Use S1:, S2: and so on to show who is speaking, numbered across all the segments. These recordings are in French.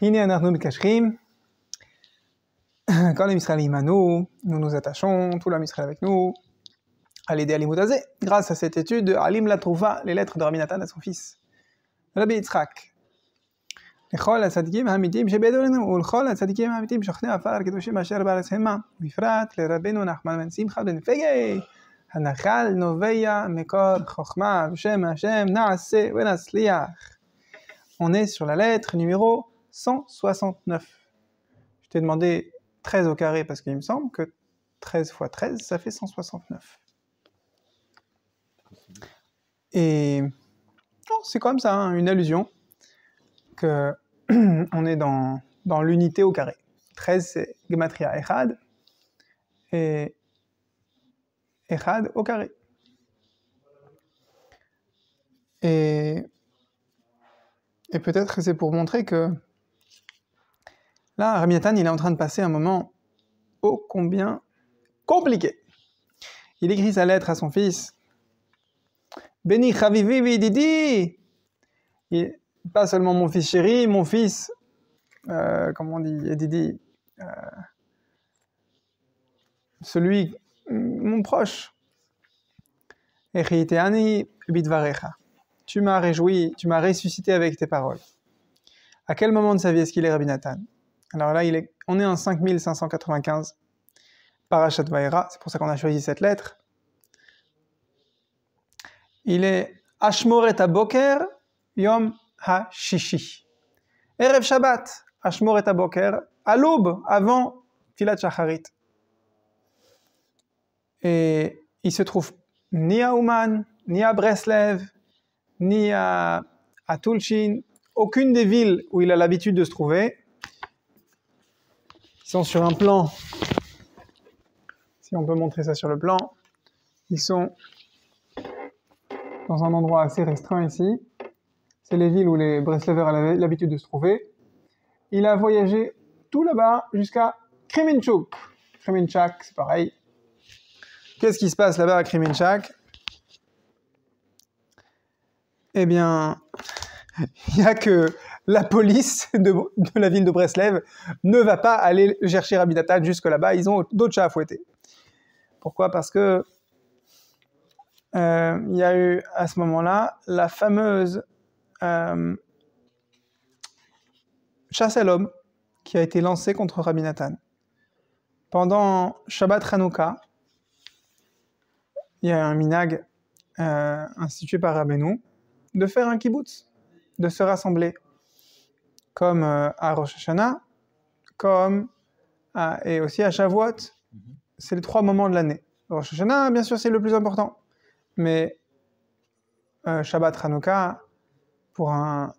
S1: Hine anachnu mikashrim. Quand les Israéliens à nous nous attachons, tout l'homme Israël avec nous, à l'aider à l'imoutazé, grâce à cette étude, Alim la trouva les lettres de Rabbi Nathan à son fils, Rabbi Yitzhak. לכל הצדיקים האמיתיים שבידינו ולכל הצדיקים האמיתיים שוכני עפר הקדושים אשר בארץ המה, ובפרט לרבנו נחמן בן שמחה בן פגי, הנחל נובע מקור חוכמה בשם השם נעשה ונצליח. On est sur la lettre numéro 169. Je t'ai demandé 13 au carré parce qu'il me semble que 13 fois 13, ça fait 169. Et c'est comme ça, hein, une allusion que on est dans l'unité au carré. 13, c'est Gematria Echad, et Echad au carré. Et peut-être que c'est pour montrer que là, Rabbi Nathan, il est en train de passer un moment ô combien compliqué. Il écrit sa lettre à son fils. Béni Chavivi Vididi. Pas seulement mon fils chéri, mon fils, comment on dit, Didi, celui, mon proche. Echiteani bidvarecha. Tu m'as réjoui, tu m'as ressuscité avec tes paroles. À quel moment de sa vie est-ce qu'il est Rabbi Nathan? Alors là, on est en 5595, Parashat Vaera, c'est pour ça qu'on a choisi cette lettre. Il est Ashmoret HaBoker, Yom HaShishi. Erev Shabbat, Ashmoret HaBoker, à l'aube, avant Filat Shacharit. Et il se trouve ni à Ouman, ni à Breslev, ni à Tulchin, aucune des villes où il a l'habitude de se trouver. Ils sont sur un plan, si on peut montrer ça sur le plan, ils sont dans un endroit assez restreint ici. C'est les villes où les Breslevers avaient l'habitude de se trouver. Il a voyagé tout là-bas jusqu'à Kremenchuk. Kremenchuk, c'est pareil. Qu'est-ce qui se passe là-bas à Kremenchuk? Eh bien, il n'y a que la police de la ville de Breslev ne va pas aller chercher Rabbi Nathan jusque là-bas. Ils ont d'autres chats à fouetter. Pourquoi? Parce que il y a eu à ce moment-là la fameuse chasse à l'homme qui a été lancée contre Rabbi Nathan. Pendant Shabbat Hanouka, il y a un minag institué par Rabbeinu de faire un kibbutz, de se rassembler, comme à Rosh Hashanah, et aussi à Shavuot. C'est les 3 moments de l'année. Rosh Hashanah, bien sûr, c'est le plus important, mais Shabbat Hanouka, pour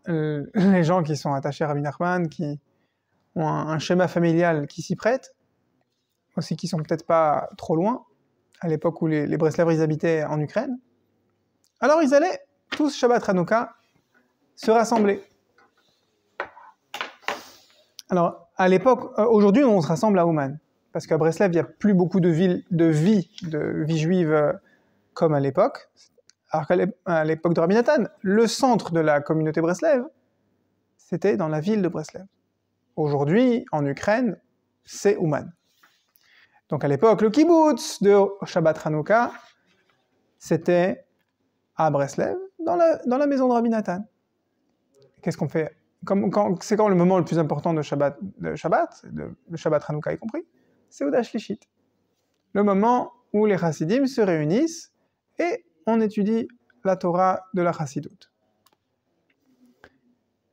S1: les gens qui sont attachés à Rabbi Nachman, qui ont un schéma familial qui s'y prête, aussi qui sont peut-être pas trop loin, à l'époque où les Breslevers ils habitaient en Ukraine, alors ils allaient tous Shabbat Hanouka se rassembler. Alors à l'époque, aujourd'hui on se rassemble à Ouman, parce qu'à Breslev il n'y a plus beaucoup de vie juive comme à l'époque. Alors qu'à l'époque de Rabbi Nathan, le centre de la communauté Breslev, c'était dans la ville de Breslev. Aujourd'hui, en Ukraine, c'est Ouman. Donc à l'époque, le kibbutz de Shabbat Hanouka, c'était à Breslev, dans la maison de Rabbi Nathan. Qu'est-ce qu'on fait? C'est quand le moment le plus important de Shabbat, le Shabbat Hanouka y compris? C'est Oudah Shlishit. Le moment où les chassidim se réunissent et on étudie la Torah de la Chassidoute.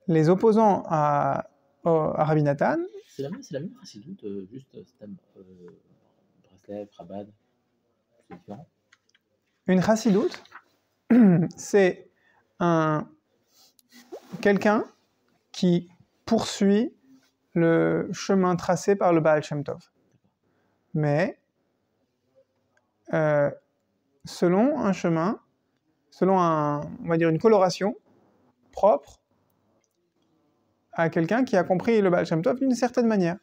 S1: Les opposants à Rabbi Nathan...
S2: C'est la même Chassidoute, juste Breslev, Chabad, c'est différent.
S1: Une Chassidoute, c'est quelqu'un qui poursuit le chemin tracé par le Baal Shem Tov. Mais selon un chemin, selon on va dire une coloration propre à quelqu'un qui a compris le Baal Shem Tov d'une certaine manière.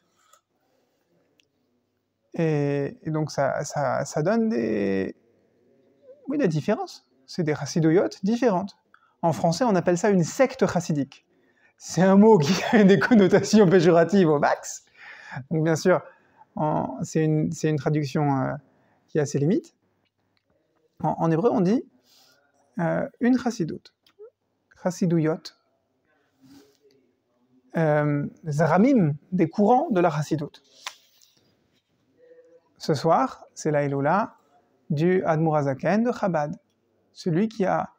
S1: Et donc ça donne des différences. C'est des chassidoyotes différentes. En français, on appelle ça une secte chassidique. c'est un mot qui a des connotations péjoratives au max. Donc bien sûr, c'est une traduction qui a ses limites. En hébreu, on dit une chassidoute, chassidouyot, zaramim, des courants de la chassidoute. Ce soir, c'est la Iloula du Admour HaZaken de Chabad, celui qui a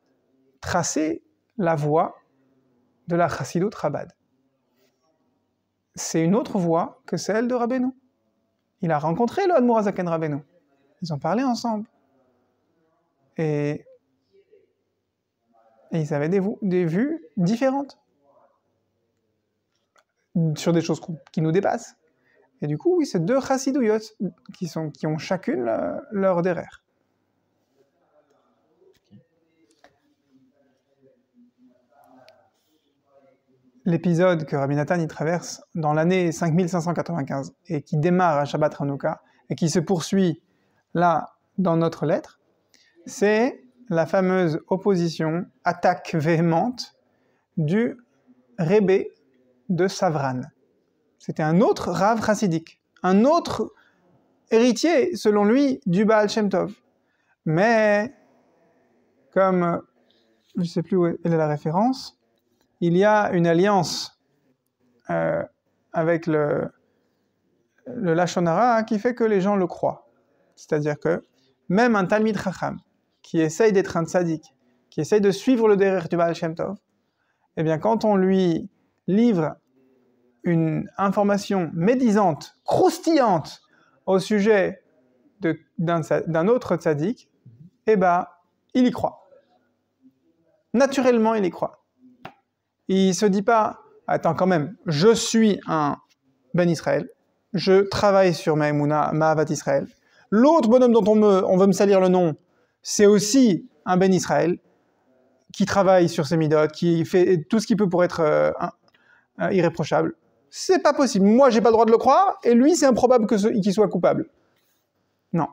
S1: tracé la voie de la chassidoute Chabad. C'est une autre voie que celle de Rabbeinu. Il a rencontré le Admour HaZaken Rabbeinu. Ils ont parlé ensemble. Et ils avaient des vues différentes sur des choses qui nous dépassent. Et du coup, oui, c'est deux chassidouyot qui ont chacune leur derrière. L'épisode que Rabbi Nathan y traverse dans l'année 5595 et qui démarre à Shabbat Hanouka et qui se poursuit là dans notre lettre, c'est la fameuse opposition, attaque véhémente du Rebbe de Savran. C'était un autre Rav chassidique, un autre héritier, selon lui, du Baal Shem Tov. Mais, comme je ne sais plus où est la référence, il y a une alliance avec le Lashon Hara qui fait que les gens le croient. C'est-à-dire que même un Talmid Chacham qui essaye d'être un tzaddik, qui essaye de suivre le derrière du Baal Shem Tov, eh bien quand on lui livre une information médisante, croustillante au sujet d'un autre tzaddik, eh bien il y croit. Naturellement, il y croit. Il ne se dit pas, attends quand même, je suis un Ben Israël, je travaille sur ma Emouna, ma Avat Israël. L'autre bonhomme dont on veut me salir le nom, c'est aussi un Ben Israël qui travaille sur ses midot, qui fait tout ce qu'il peut pour être irréprochable. C'est pas possible. Moi, j'ai pas le droit de le croire, et lui, c'est improbable qu'il soit coupable. Non.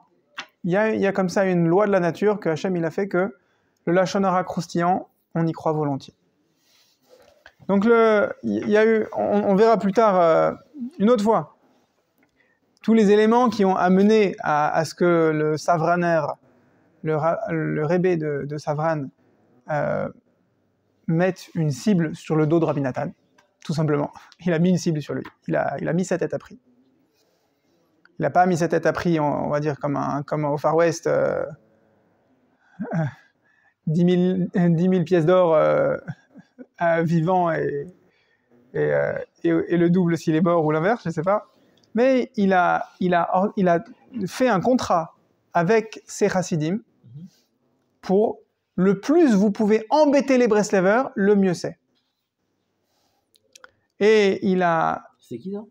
S1: Il y a comme ça une loi de la nature que Hachem il a fait que le Lashon Hara croustillant, on y croit volontiers. Donc il y a eu, on verra plus tard une autre fois, tous les éléments qui ont amené à ce que le Savraner, le Rebbe de Savran, mette une cible sur le dos de Rabbi Nathan, tout simplement. Il a mis une cible sur lui. Il a mis sa tête à prix. Il n'a pas mis sa tête à prix, on va dire, comme au Far West, 10 000 pièces d'or vivant et le double s'il est mort ou l'inverse, je ne sais pas. Mais il a fait un contrat avec ses chassidim pour le plus vous pouvez embêter les Breslevers, le mieux c'est. Et il a...
S2: C'est qui ça?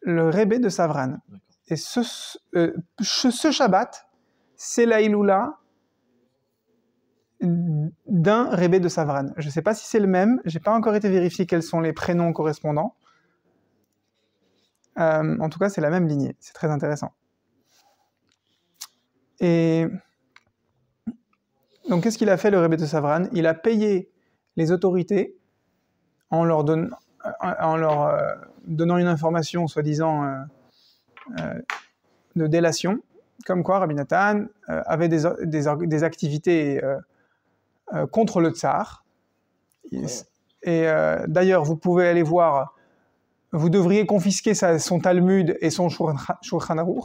S1: Le Rebbe de Savran. D'accord. Et ce Shabbat, c'est la Iloula d'un Rebbe de Savran. Je ne sais pas si c'est le même, je n'ai pas encore été vérifié quels sont les prénoms correspondants. En tout cas, c'est la même lignée. C'est très intéressant. Et donc, qu'est-ce qu'il a fait, le Rebbe de Savran? Il a payé les autorités en leur donnant une information, soi-disant, de délation, comme quoi Rabbi Nathan avait des activités contre le tsar. Ouais. Et d'ailleurs, vous pouvez aller voir, vous devriez confisquer son Talmud et son Shulchan Aruch.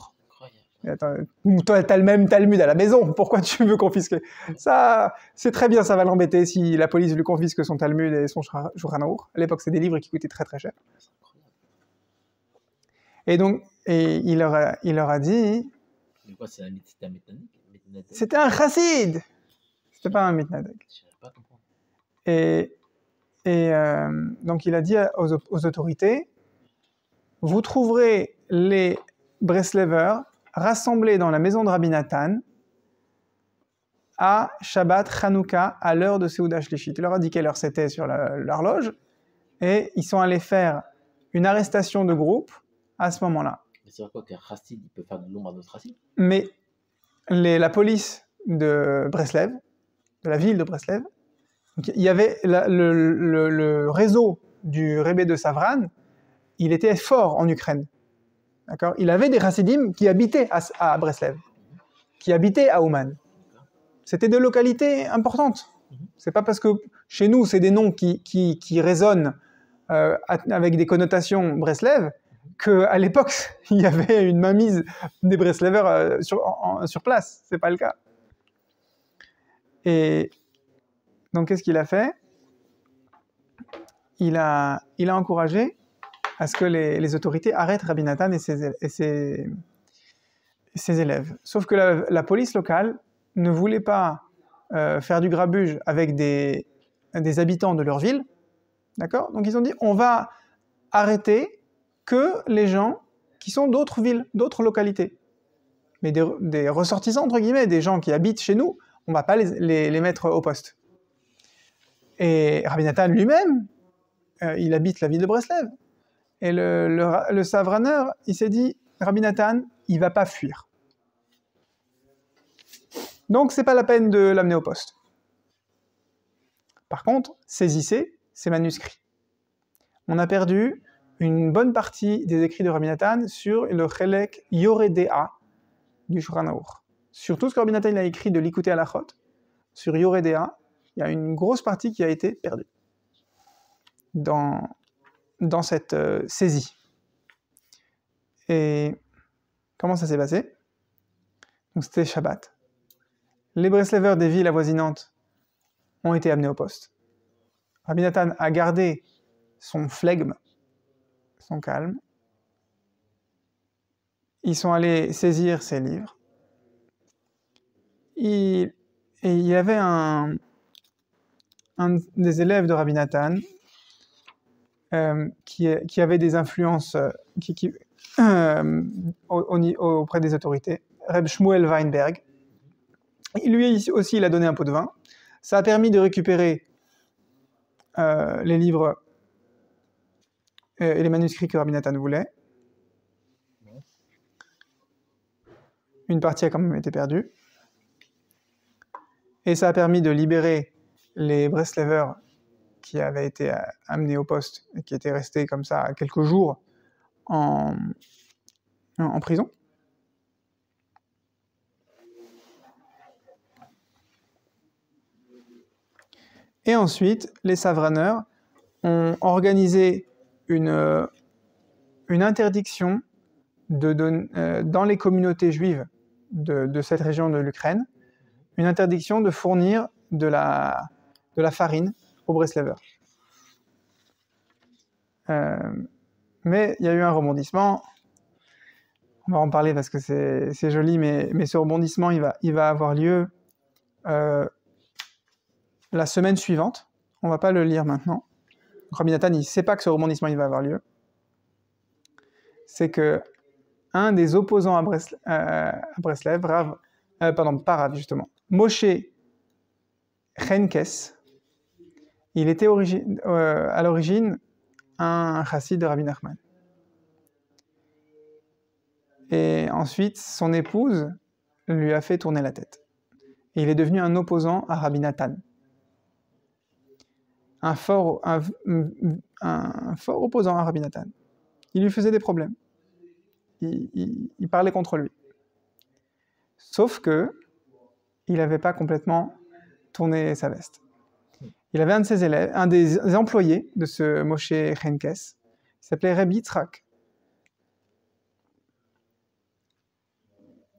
S1: Toi, t'as le même Talmud à la maison, pourquoi tu veux confisquer? Ça, c'est très bien, ça va l'embêter si la police lui confisque son Talmud et son Shulchan Aruch. À l'époque, c'est des livres qui coûtaient très très cher. Et donc, il leur a dit...
S2: Mais quoi, c'était un mitnadek?
S1: C'était un chassid. C'était pas un mitnadek.
S2: Je ne pas comprendre.
S1: Et donc, il a dit aux autorités, vous trouverez les Breslevers rassemblés dans la maison de Rabbi Nathan à Shabbat Hanouka à l'heure de Seuda Shlishit. Il leur a dit quelle heure c'était sur l'horloge et ils sont allés faire une arrestation de groupe à ce moment-là.
S2: Mais c'est vrai quoi qu'un chassid, il peut faire de l'ombre à d'autres chassids?
S1: Mais la police de Breslev, de la ville de Breslev, il y avait le réseau du Rebbe de Savran, il était fort en Ukraine. D'accord? Il avait des Hasidim qui habitaient à Breslev, qui habitaient à Ouman. C'était des localités importantes. C'est pas parce que chez nous, c'est des noms qui résonnent avec des connotations Breslev, qu'à l'époque, il y avait une mainmise des Breslevers sur place. C'est pas le cas. Et donc, qu'est-ce qu'il a fait? Il a encouragé à ce que les autorités arrêtent Rabbi Nathan et ses élèves. Sauf que la police locale ne voulait pas faire du grabuge avec des habitants de leur ville. D'accord? Donc ils ont dit, on va arrêter que les gens qui sont d'autres villes, d'autres localités. Mais des ressortissants, entre guillemets, des gens qui habitent chez nous, on ne va pas les mettre au poste. Et Rabbi Nathan lui-même, il habite la ville de Breslev. Et le savraneur, il s'est dit, Rabbi Nathan, il ne va pas fuir. Donc, ce n'est pas la peine de l'amener au poste. Par contre, saisissez ces manuscrits. On a perdu une bonne partie des écrits de Rabbi Nathan sur le Chelek Yoredea du Shulchan Aruch. Sur tout ce que Rabbi Nathan a écrit de l'Ikutei Halachot, sur Yoredea, il y a une grosse partie qui a été perdue dans cette saisie. Et comment ça s'est passé? Donc c'était Shabbat. Les Breslevers des villes avoisinantes ont été amenés au poste. Rabbi Nathan a gardé son flegme, son calme. Ils sont allés saisir ses livres. Et il y avait un des élèves de Rabbi Nathan qui avait des influences auprès des autorités, Reb Shmuel Weinberg. Lui aussi, il a donné un pot de vin. Ça a permis de récupérer les livres et les manuscrits que Rabbi Nathan voulait. Une partie a quand même été perdue. Et ça a permis de libérer les Breslevers qui avaient été amenés au poste et qui étaient restés comme ça quelques jours en prison. Et ensuite, les savraneurs ont organisé une interdiction dans les communautés juives de cette région de l'Ukraine, une interdiction de fournir de la farine aux Breslevers. Mais il y a eu un rebondissement. On va en parler parce que c'est joli, mais ce rebondissement, il va avoir lieu la semaine suivante. On ne va pas le lire maintenant. Rabbi Nathan, il ne sait pas que ce rebondissement il va avoir lieu. C'est que un des opposants à Breslev, pas Rav justement, Moshe Chenkes, il était à l'origine un chassid de Rabbi Nachman. Et ensuite, son épouse lui a fait tourner la tête. Et il est devenu un opposant à Rabbi Nathan. Un fort opposant à Rabbi Nathan. Il lui faisait des problèmes. Il parlait contre lui. Sauf que il n'avait pas complètement tourné sa veste. Il avait un de ses élèves, un des employés de ce Moshe Chenkes, qui s'appelait Rabbi Yitzhak.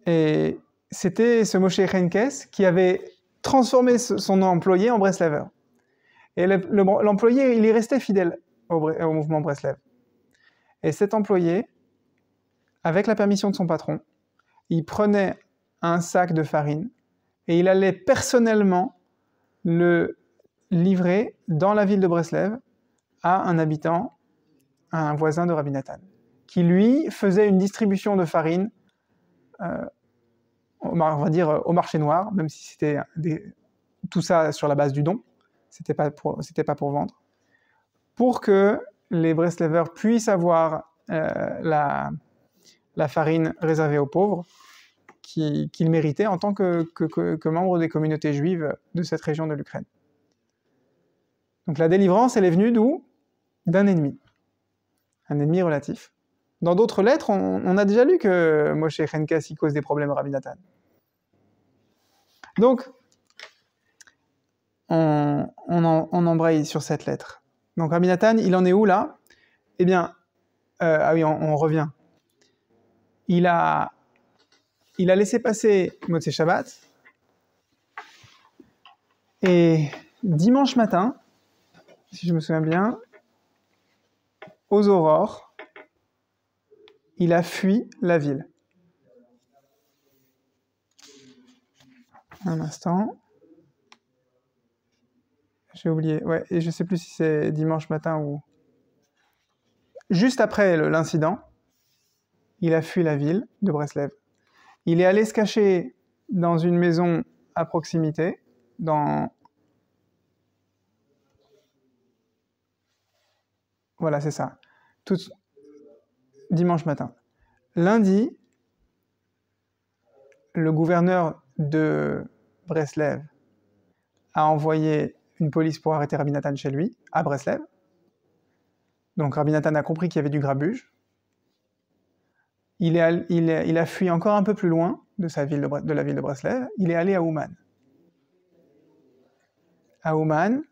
S1: Et c'était ce Moshe Chenkes qui avait transformé son employé en Breslever. Et l'employé, il est resté fidèle au mouvement Breslev. Et cet employé, avec la permission de son patron, il prenait un sac de farine et il allait personnellement le livrer dans la ville de Breslev à un habitant, à un voisin de Rabbi Nathan, qui lui faisait une distribution de farine, on va dire au marché noir, même si c'était tout ça sur la base du don, c'était pas pour vendre, pour que les Breslevers puissent avoir la farine réservée aux pauvres qu'ils méritaient en tant que membres des communautés juives de cette région de l'Ukraine. Donc la délivrance, elle est venue d'où? d'un ennemi. Un ennemi relatif. Dans d'autres lettres, on a déjà lu que Moshe Chenkes y cause des problèmes à Rabbi Nathan. Donc, on embraye sur cette lettre. Donc Rabbi Nathan, il en est où là? Eh bien, on revient. Il a laissé passer Motzei Shabbat, et dimanche matin, si je me souviens bien, aux aurores, il a fui la ville. Un instant. J'ai oublié. Ouais, et je sais plus si c'est dimanche matin ou... Juste après l'incident, il a fui la ville de Breslev. Il est allé se cacher dans une maison à proximité, Voilà, c'est ça. Dimanche matin. Lundi, le gouverneur de Breslev a envoyé une police pour arrêter Rabbi Nathan chez lui, à Breslev. Donc Rabbi Nathan a compris qu'il y avait du grabuge. Il a fui encore un peu plus loin de la ville de Breslev. Il est allé à Ouman. À Ouman,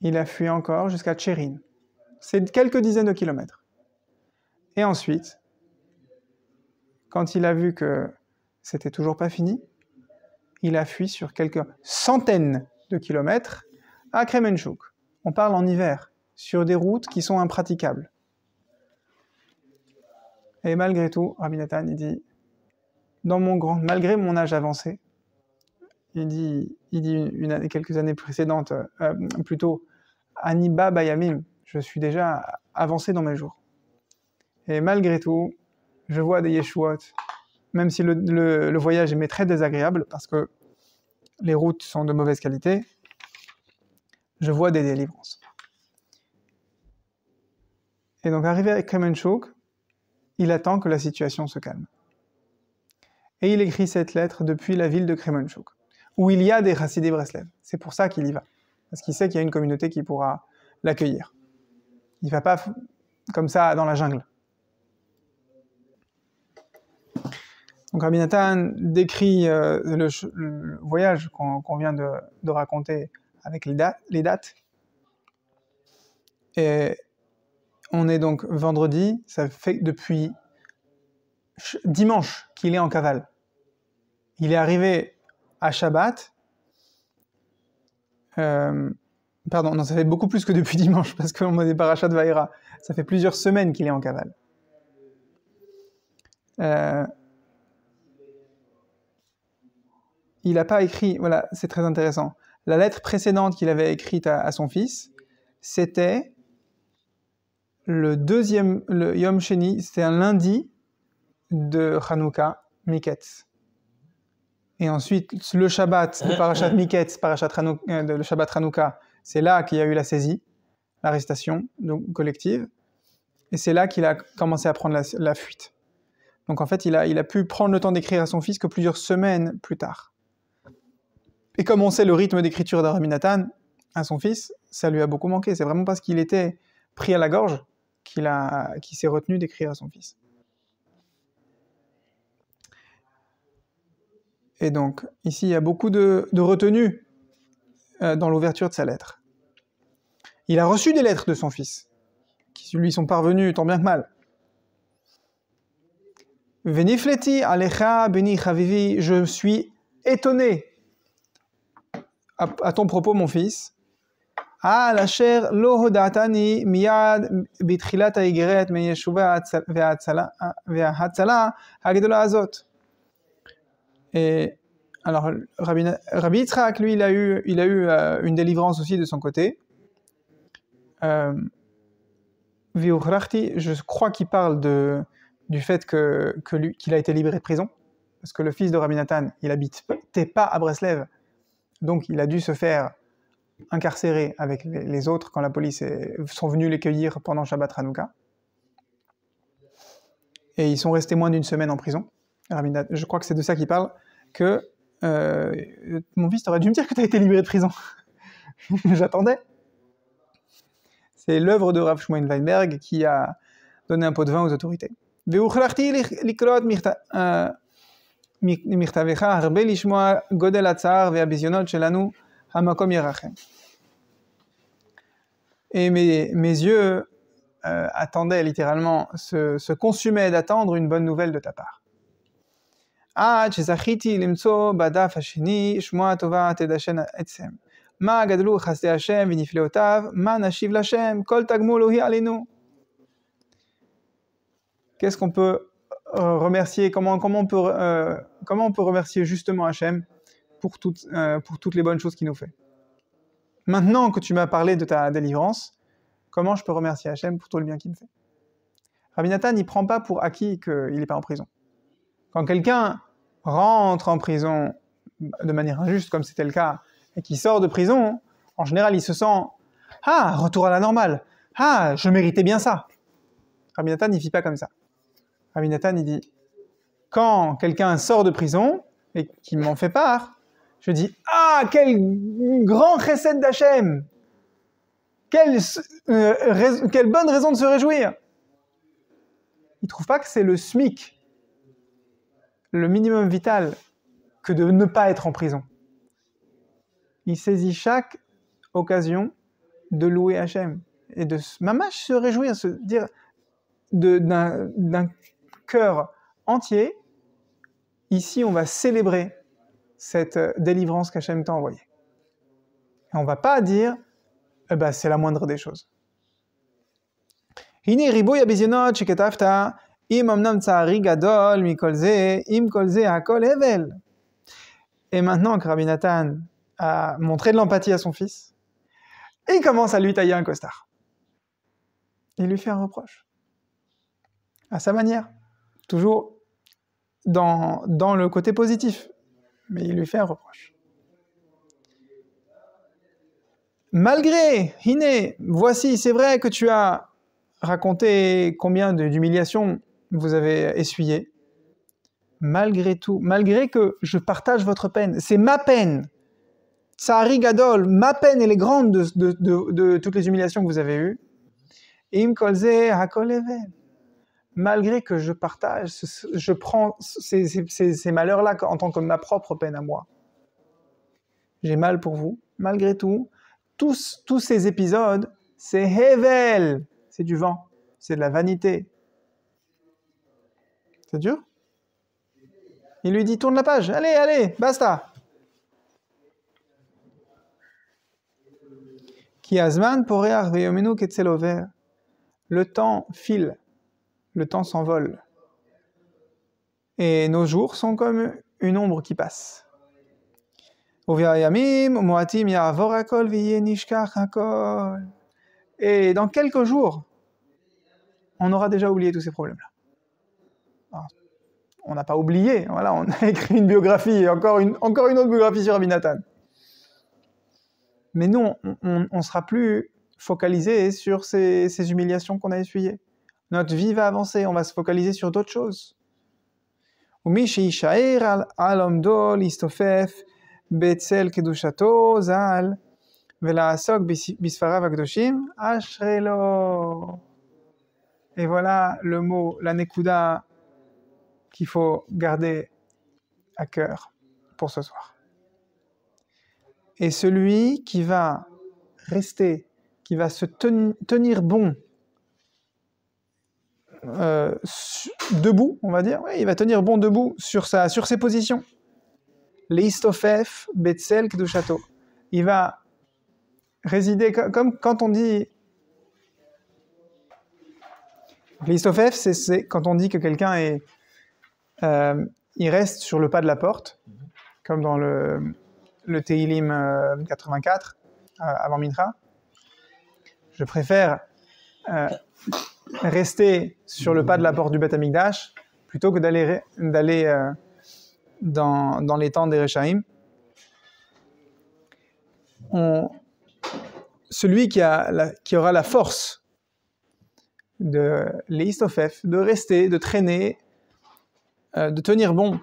S1: il a fui encore jusqu'à Tchérin. C'est quelques dizaines de kilomètres. Et ensuite, quand il a vu que c'était toujours pas fini, il a fui sur quelques centaines de kilomètres à Kremenchuk. On parle en hiver, sur des routes qui sont impraticables. Et malgré tout, Rabbi Nathan, il dit, malgré mon âge avancé, il dit quelques années précédentes, plutôt, Aniba Bayamim, je suis déjà avancé dans mes jours. Et malgré tout, je vois des Yeshuot, même si le voyage m'est très désagréable, parce que les routes sont de mauvaise qualité, je vois des délivrances. Et donc, arrivé à Kremenchuk, il attend que la situation se calme. Et il écrit cette lettre depuis la ville de Kremenchuk, où il y a des Chassidei Breslev. C'est pour ça qu'il y va. Parce qu'il sait qu'il y a une communauté qui pourra l'accueillir. Il ne va pas comme ça dans la jungle. Donc Rabbi Nathan décrit le voyage qu'on vient de raconter avec les dates. Et on est donc vendredi, ça fait depuis dimanche qu'il est en cavale. Il est arrivé à Shabbat. Pardon, non, ça fait beaucoup plus que depuis dimanche, parce qu'on m'a des parachats de Vaïra. Ça fait plusieurs semaines qu'il est en cavale. Il n'a pas écrit, voilà, c'est très intéressant. La lettre précédente qu'il avait écrite à son fils, c'était le Yom Sheni, c'était un lundi de Hanouka, Miketz. Et ensuite, le Shabbat, le Parashat Miketz, le Shabbat Hanouka, c'est là qu'il y a eu la saisie, l'arrestation collective, et c'est là qu'il a commencé à prendre la fuite. Donc en fait, il a pu prendre le temps d'écrire à son fils que plusieurs semaines plus tard. Et comme on sait le rythme d'écriture de Rabbi Nathan à son fils, ça lui a beaucoup manqué. C'est vraiment parce qu'il était pris à la gorge qu'il s'est retenu d'écrire à son fils. Et donc, ici, il y a beaucoup de retenue dans l'ouverture de sa lettre. Il a reçu des lettres de son fils, qui lui sont parvenues tant bien que mal. Venifleti alecha beni chavivi, je suis étonné à ton propos, mon fils. Ah, la chair lo hodatani miyad bitchilat haigeret meyeshuva ve'hatzala hagdola azot. Et alors, Rabbi Yitzhak, lui, il a eu une délivrance aussi de son côté. Je crois qu'il parle du fait qu'il a été libéré de prison, parce que le fils de Rabbi Nathan, il habitait pas à Breslev, donc il a dû se faire incarcérer avec les autres quand la police sont venus les cueillir pendant Shabbat Hanouka. Et ils sont restés moins d'une semaine en prison. Je crois que c'est de ça qu'il parle, que mon fils, t'aurais dû me dire que tu as été libéré de prison. J'attendais. C'est l'œuvre de Rav Shmuel Weinberg qui a donné un pot de vin aux autorités. והוכרחתי לקרוא מכתבך הרבה לשמוע גודל הצער והביזיונות שלנו, המקום ירחם. Et mes yeux attendaient littéralement, se consumaient d'attendre une bonne nouvelle de ta part. עד שזכיתי למצוא בדף השני שמועה טובה תדשן עצם. מה גדלו חסדי השם ונפלאותיו, מה נשיב לשם, כל תגמול הוא עלינו. Qu'est-ce qu'on peut remercier, comment on peut remercier justement Hachem pour toutes les bonnes choses qu'il nous fait. Maintenant que tu m'as parlé de ta délivrance, comment je peux remercier Hachem pour tout le bien qu'il me fait? Rabbi Nathan, il ne prend pas pour acquis qu'il n'est pas en prison. Quand quelqu'un rentre en prison de manière injuste, comme c'était le cas, et qu'il sort de prison, en général, il se sent « Ah, retour à la normale. Ah, je méritais bien ça. » Rabbi Nathan, il ne vit pas comme ça. Rabbi Nathan, il dit « Quand quelqu'un sort de prison, et qu'il m'en fait part, je dis « Ah, quel grand chesed d'Hachem! Quelle bonne raison de se réjouir !» Il ne trouve pas que c'est le SMIC, le minimum vital, que de ne pas être en prison. Il saisit chaque occasion de louer Hachem et de mamash se réjouir, se dire d'un cœur entier, ici on va célébrer cette délivrance qu'Hachem t'a envoyée. Et on ne va pas dire c'est la moindre des choses. הנה ריבוי הביזיונות שכתבת, אם אמנם צערי גדול מכל זה, אם כל זה הכל הבל. Et maintenant que Rabbi Nathan a montré de l'empathie à son fils, il commence à lui tailler un costard. Il lui fait un reproche. À sa manière. Toujours dans le côté positif. Mais il lui fait un reproche. Malgré, Hiné, voici, c'est vrai que tu as raconté combien d'humiliations vous avez essuyé. Malgré tout, malgré que je partage votre peine, c'est ma peine. Tsahari Gadol, ma peine elle est grande de toutes les humiliations que vous avez eues. Im kolze hakol evel. Malgré que je partage, je prends ces malheurs-là en tant que ma propre peine à moi. J'ai mal pour vous. Malgré tout, tous ces épisodes, c'est hevel, c'est du vent, c'est de la vanité. C'est dur? Il lui dit, tourne la page, allez, basta. Ki azman poreach veyomenu ketzel over. Le temps file, le temps s'envole. Et nos jours sont comme une ombre qui passe. Et dans quelques jours, on aura déjà oublié tous ces problèmes-là. Alors, on n'a pas oublié, voilà, on a écrit une biographie, encore une autre biographie sur Rabbi Nathan. Mais nous, on ne sera plus focalisé sur ces humiliations qu'on a essuyées. Notre vie va avancer, on va se focaliser sur d'autres choses. בצל קדושתו ז"ל ולעסוק בספריו הקדושים אשרי לו. Et voilà le mot, la nekuda qu'il faut garder à cœur pour ce soir. Et celui qui va rester, qui va se tenir bon debout, on va dire, oui, il va tenir bon debout sur ses positions. L'istofef betzel kedushato. Il va résider comme quand on dit. L'istofef, c'est quand on dit que quelqu'un est, il reste sur le pas de la porte, comme dans le Tehillim 84 avant Mincha. Je préfère rester sur le pas de la porte du Beth Amikdash plutôt que d'aller dans les temps des Rechaim. Celui qui aura la force de l'Istofef, de rester, de traîner, de tenir bon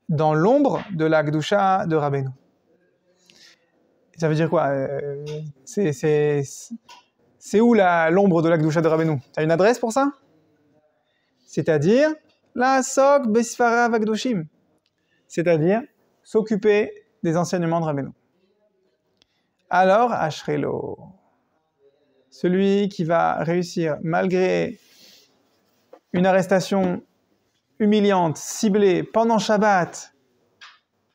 S1: dans l'ombre de la Gdusha de Rabbeinu. Ça veut dire quoi? C'est où l'ombre de la Kedusha de Rabbeinu? Tu as une adresse pour ça? C'est-à-dire, la Sok Besfara Vagdoshim. C'est-à-dire, s'occuper des enseignements de Rabbeinu. Alors, Ashrelo, celui qui va réussir, malgré une arrestation humiliante, ciblée, pendant Shabbat,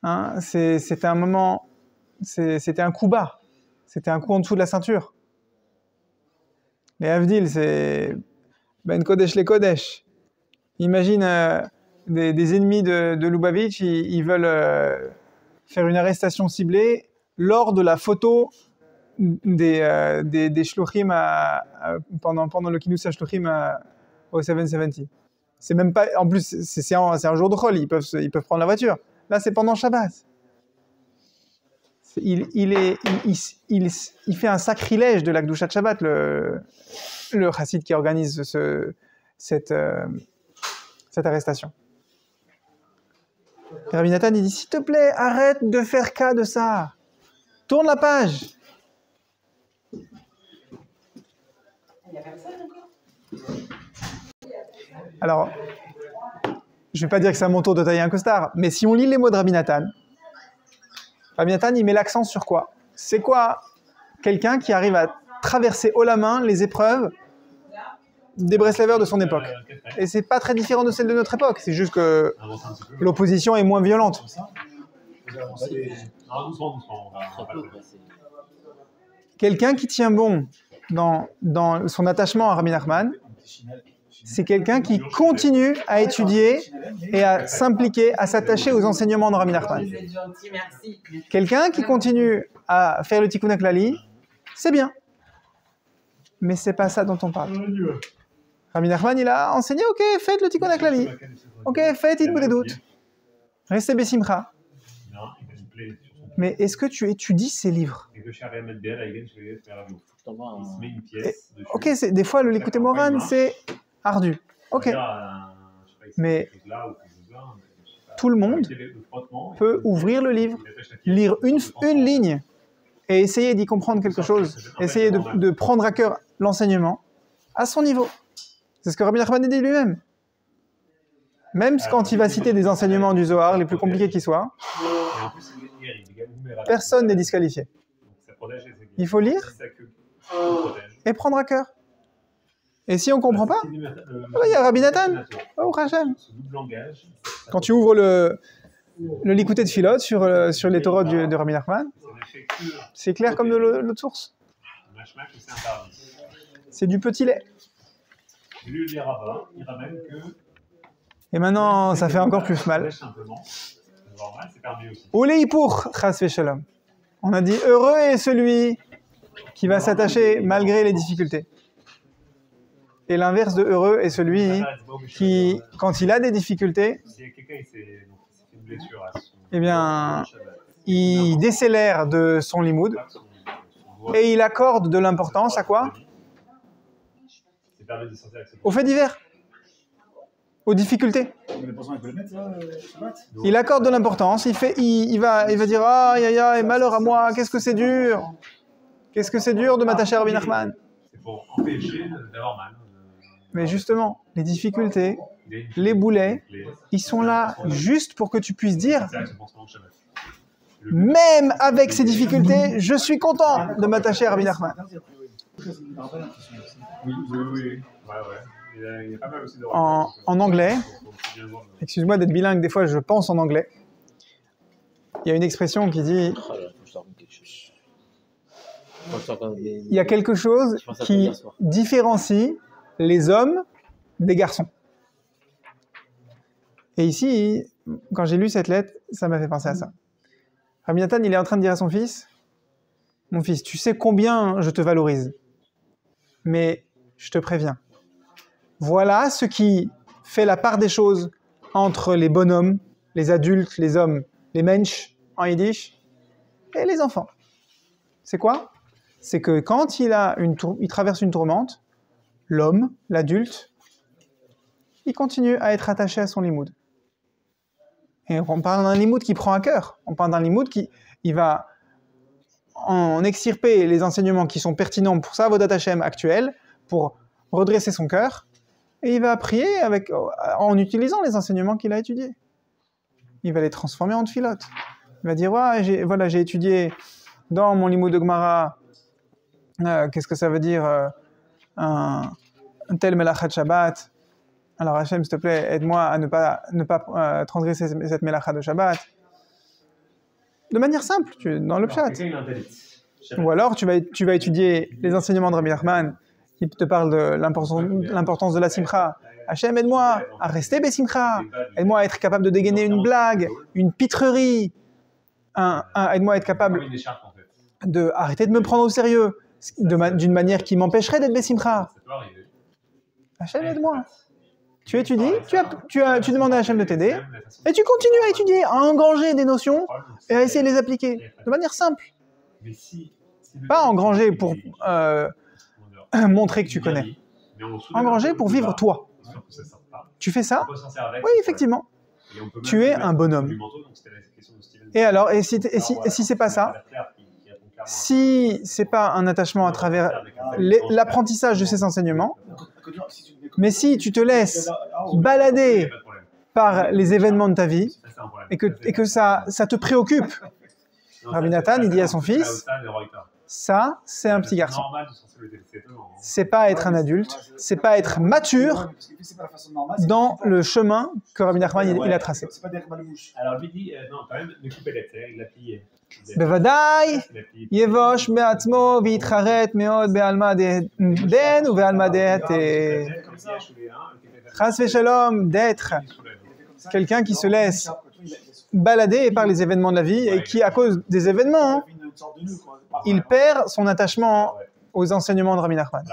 S1: hein, c'était un moment, c'était un coup bas, c'était un coup en dessous de la ceinture. Les Avdil, c'est Ben Kodesh les Kodesh. Imagine des ennemis de Lubavitch, ils veulent faire une arrestation ciblée lors de la photo des shluchim pendant le Kinus HaShluchim au 770. C'est même pas, en plus, c'est un jour de Chol, ils peuvent prendre la voiture. Là, c'est pendant Shabbat. Il fait un sacrilège de la Kedusha de Shabbat, le chassid qui organise cette arrestation. Et Rabbi Nathan, il dit, s'il te plaît, arrête de faire cas de ça. Tourne la page. Alors, je ne vais pas dire que c'est à mon tour de tailler un costard, mais si on lit les mots de Rabbi Nathan, il met l'accent sur quoi? C'est quoi quelqu'un qui arrive à traverser haut la main les épreuves des Breslavers de son époque? Et c'est pas très différent de celle de notre époque, c'est juste que l'opposition est moins violente. Quelqu'un qui tient bon dans son attachement à Rabbi Nachman, c'est quelqu'un qui continue à étudier et à s'impliquer, à s'attacher aux enseignements de Rabbi Nachman. Quelqu'un qui continue à faire le Tikkun HaKlali, c'est bien. Mais c'est pas ça dont on parle. Rabbi Nachman, il a enseigné, ok, faites le Tikkun HaKlali. Ok, faites Hidbout Dout. Restez Besimcha. Mais est-ce que tu étudies ces livres? Ok, des fois, le Likutei Moharan, c'est ardu. Ok. Mais tout le monde peut ouvrir le livre, lire une ligne et essayer d'y comprendre quelque chose, essayer de prendre à cœur l'enseignement à son niveau. C'est ce que Rabbi Nachman dit lui-même. Même quand il va citer des enseignements du Zohar, les plus compliqués qu'ils soient, personne n'est disqualifié. Il faut lire et prendre à cœur. Et si on ne comprend pas, il y a Rabbi Nathan. Oh, Hachem. Quand tu ouvres le Likutei Tfilot sur les Torot de Rabbi Nachman, c'est clair comme de l'autre source. C'est du petit lait. Et maintenant, ça fait encore plus mal. Olei pour chas v'shalom. On a dit heureux est celui qui va s'attacher malgré les difficultés. Et l'inverse de heureux est celui qui, quand il a des difficultés, eh bien, il décélère de son limoud et il accorde de l'importance à quoi? Aux faits divers, aux difficultés. Il accorde de l'importance, il va dire aïe aïe aïe, malheur à moi, qu'est-ce que c'est dur de m'attacher à Rabbi Nachman.
S3: C'est pour empêcher d'avoir mal.
S1: Mais justement, les difficultés, les boulets, ils sont là juste pour que tu puisses dire, même avec ces difficultés, je suis content de m'attacher à Rabbi Nachman.
S3: Oui. Il y a pas mal aussi de
S1: En anglais, excuse-moi d'être bilingue, des fois je pense en anglais, il y a une expression qui dit il y a quelque chose qui différencie les hommes des garçons. Et ici, quand j'ai lu cette lettre, ça m'a fait penser à ça. Rabbi Nathan, il est en train de dire à son fils, mon fils, tu sais combien je te valorise, mais je te préviens. Voilà ce qui fait la part des choses entre les bonhommes, les adultes, les hommes, les mensch en yiddish, et les enfants. C'est quoi? C'est que quand il traverse une tourmente, l'homme, l'adulte, il continue à être attaché à son limoud. Et on parle d'un limoud qui prend à cœur. On parle d'un limoud qui va en extirper les enseignements qui sont pertinents pour sa Avodat Hashem actuelle, pour redresser son cœur, et il va prier en utilisant les enseignements qu'il a étudiés. Il va les transformer en tfilote. Il va dire, ouais, j'ai étudié dans mon limoud de Gemara, qu'est-ce que ça veut dire un tel melachat Shabbat. Alors Hachem, s'il te plaît, aide-moi à ne pas transgresser cette melacha de Shabbat. De manière simple, dans le pshat. Ou alors, tu vas étudier les enseignements de Rabbi Nachman, qui te parlent de l'importance de la simcha. Hachem, aide-moi à rester besimcha. Aide-moi à être capable de dégainer une blague, une pitrerie. Aide-moi à être capable d'arrêter de me prendre au sérieux d'une manière qui m'empêcherait d'être besimcha. Hachem, aide-moi. Tu étudies, tu demandes à Hachem de t'aider, et tu continues à étudier, à engranger des notions et à essayer de les appliquer de manière simple. Pas engranger pour montrer que tu connais. Engranger pour vivre toi. Tu fais ça? Oui, effectivement. Tu es un bonhomme. Et alors, et si c'est pas ça? Si c'est pas un attachement à travers l'apprentissage de ces enseignements, mais si tu te laisses balader par les événements de ta vie et que ça te préoccupe, Rabbi Nathan, il dit à son fils, ça, c'est un petit garçon. C'est pas être un adulte, c'est pas être mature dans le chemin que Rabbi Nachman il a tracé.
S3: Alors lui dit, non, quand même, ne coupez les, il l'a plié.
S1: בוודאי יבוש בעצמו ויתחרט מאוד בעלמא דין ובעלמא דעת חס ושלום d'être quelqu'un qui se laisse balader par les événements de la vie et qui, à cause des événements, il perd son attachement aux enseignements de Rabbi Nachman.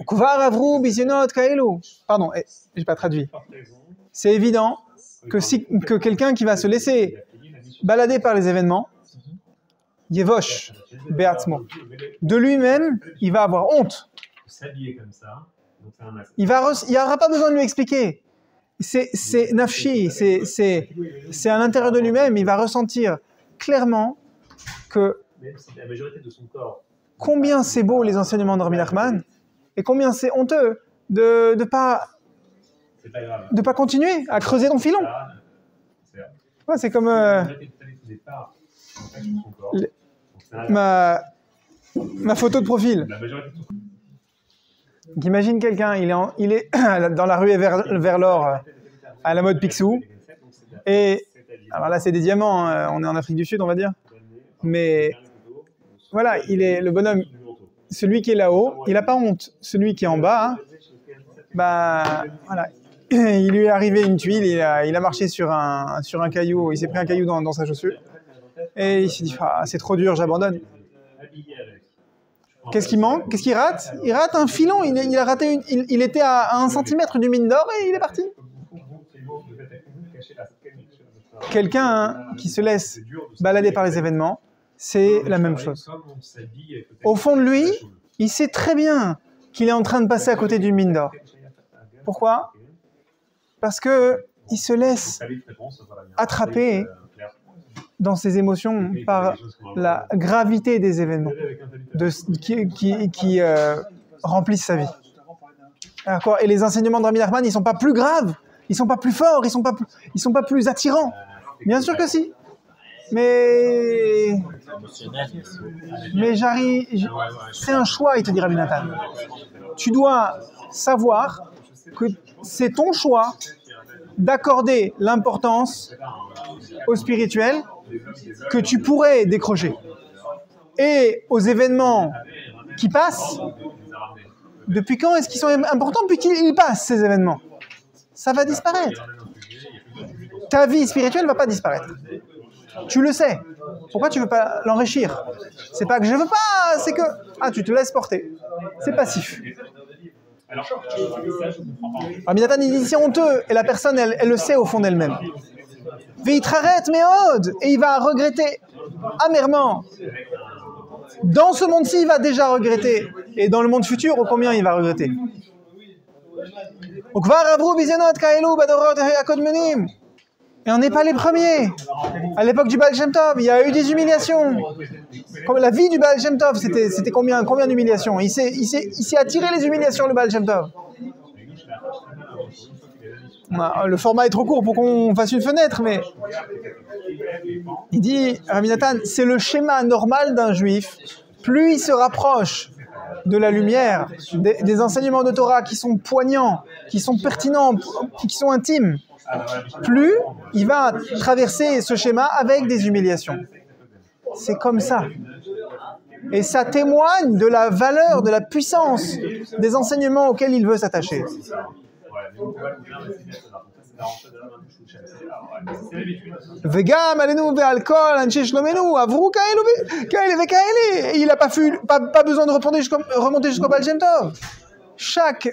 S1: כבר עברו ביזיונות כאלו. Pardon, j'ai pas traduit. C'est évident que quelqu'un qui va se laisser balader par les événements, Yevosh, Beatzmo, de lui-même, il va avoir honte. Il n'y aura pas besoin de lui expliquer. C'est nafshi, c'est à l'intérieur de lui-même, il va ressentir clairement que combien c'est beau les enseignements de Rabbi Nachman et combien c'est honteux de ne pas continuer à creuser ton filon. Ouais, c'est comme ma photo de profil. Imagine quelqu'un, il est dans la rue vers l'or à la mode Picsou. Et alors là, c'est des diamants, on est en Afrique du Sud, on va dire. Mais voilà, il est le bonhomme. Celui qui est là-haut, il n'a pas honte. Celui qui est en bas, bah voilà. Il lui est arrivé une tuile, il a marché sur un caillou, il s'est pris un caillou dans sa chaussure. Et il s'est dit, c'est trop dur, j'abandonne. Qu'est-ce qui manque? Qu'est-ce qu'il rate? Il rate un filon, il a raté il était à 1 centimètre du mine d'or et il est parti. Quelqu'un qui se laisse balader par les événements, c'est la même chose. Au fond de lui, il sait très bien qu'il est en train de passer à côté d'une mine d'or. Pourquoi? Parce qu'il se laisse attraper dans ses émotions par la gravité des événements qui remplissent sa vie. Et les enseignements de Rabbi Nachman, ils ne sont pas plus graves, ils ne sont pas plus forts, ils ne sont pas plus attirants. Bien sûr que si. Mais c'est un choix, il te dit Rabbi Nathan. Tu dois savoir que c'est ton choix d'accorder l'importance au spirituel que tu pourrais décrocher. Et aux événements qui passent, depuis quand est-ce qu'ils sont importants? Depuis qu'ils passent, ces événements. Ça va disparaître. Ta vie spirituelle ne va pas disparaître. Tu le sais. Pourquoi tu ne veux pas l'enrichir? C'est pas que je veux pas, c'est que... tu te laisses porter. C'est passif. Rabbi Nathan, il dit c'est honteux, et la personne, elle le sait au fond d'elle-même. Veitraret meod, et il va regretter amèrement. Dans ce monde-ci, il va déjà regretter, et dans le monde futur, au combien il va regretter. Et on n'est pas les premiers. À l'époque du Baal Shem Tov, il y a eu des humiliations. Comme la vie du Baal Shem Tov, c'était combien d'humiliations? Il s'est attiré les humiliations, le Baal Shem Tov. Le format est trop court pour qu'on fasse une fenêtre, mais il dit, Rabbi Nathan, c'est le schéma normal d'un juif. Plus il se rapproche de la lumière, des enseignements de Torah qui sont poignants, qui sont pertinents, qui sont intimes, plus il va traverser ce schéma avec des humiliations. C'est comme ça. Et ça témoigne de la valeur, de la puissance des enseignements auxquels il veut s'attacher. וגם עלינו ועל כל אנשי שלומנו עברו כאלה וכאלה. Il n'a pas besoin de remonter jusqu'au Baal Shem Tov. Chaque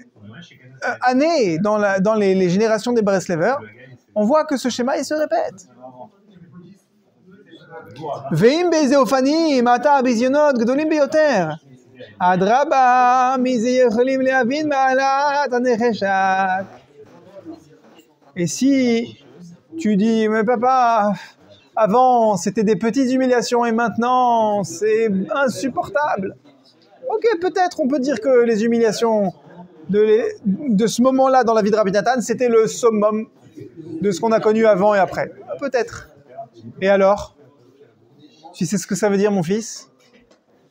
S1: année, dans les générations des Breslevers, on voit que ce schéma il se répète. ואם באיזה אופנים אתה הביזיונות גדולים ביותר, אדרבה, מי זה יכולים להבין מעלת הנחשת. Et si tu dis, mais papa, avant c'était des petites humiliations et maintenant c'est insupportable. Ok, peut-être on peut dire que les humiliations de ce moment-là dans la vie de Rabbi Nathan, c'était le summum de ce qu'on a connu avant et après. Peut-être. Et alors? Tu sais ce que ça veut dire, mon fils?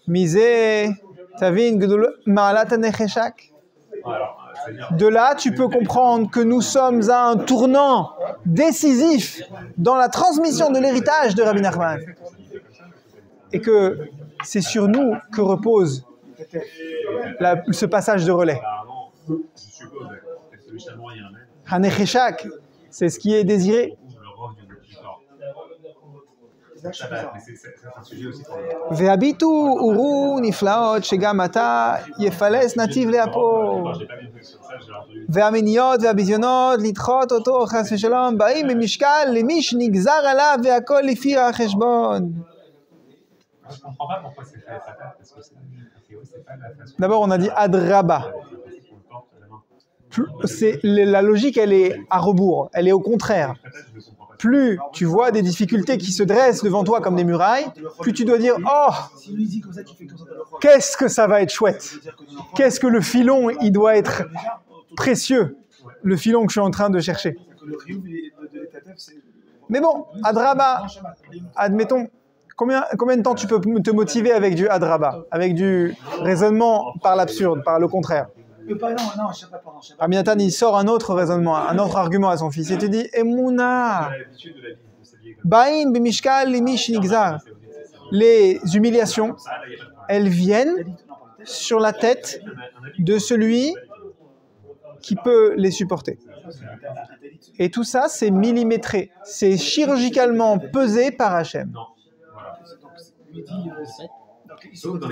S1: Misé, tavin, gdul, ma'alat hanecheshak. De là, tu peux comprendre que nous sommes à un tournant décisif dans la transmission de l'héritage de Rabbi Nachman. Et que c'est sur nous que repose ce passage de relais. Hanecheshak, c'est ce qui est désiré. והביטו וראו נפלאות שגם עתה יפלס נתיב לאפו והמיניות והביזיונות לדחות אותו חס ושלום באים במשקל למי שנגזר עליו והכל לפי החשבון. D'abord on a dit Adraba. La logique elle est à rebours, elle est au contraire. Plus tu vois des difficultés qui se dressent devant toi comme des murailles, plus tu dois dire « Oh, qu'est-ce que ça va être chouette! Qu'est-ce que le filon, il doit être précieux, le filon que je suis en train de chercher. » Mais bon, Adraba, admettons, combien de temps tu peux te motiver avec du Adraba, avec du raisonnement par l'absurde, par le contraire? Rabbi Nathan, il sort un autre raisonnement, un autre argument à son fils. Il te dit, Emouna, Baim bimishkal limish nigzar. Les humiliations, elles viennent sur la tête de celui qui peut les supporter. Et tout ça, c'est millimétré, c'est chirurgicalement pesé par Hachem.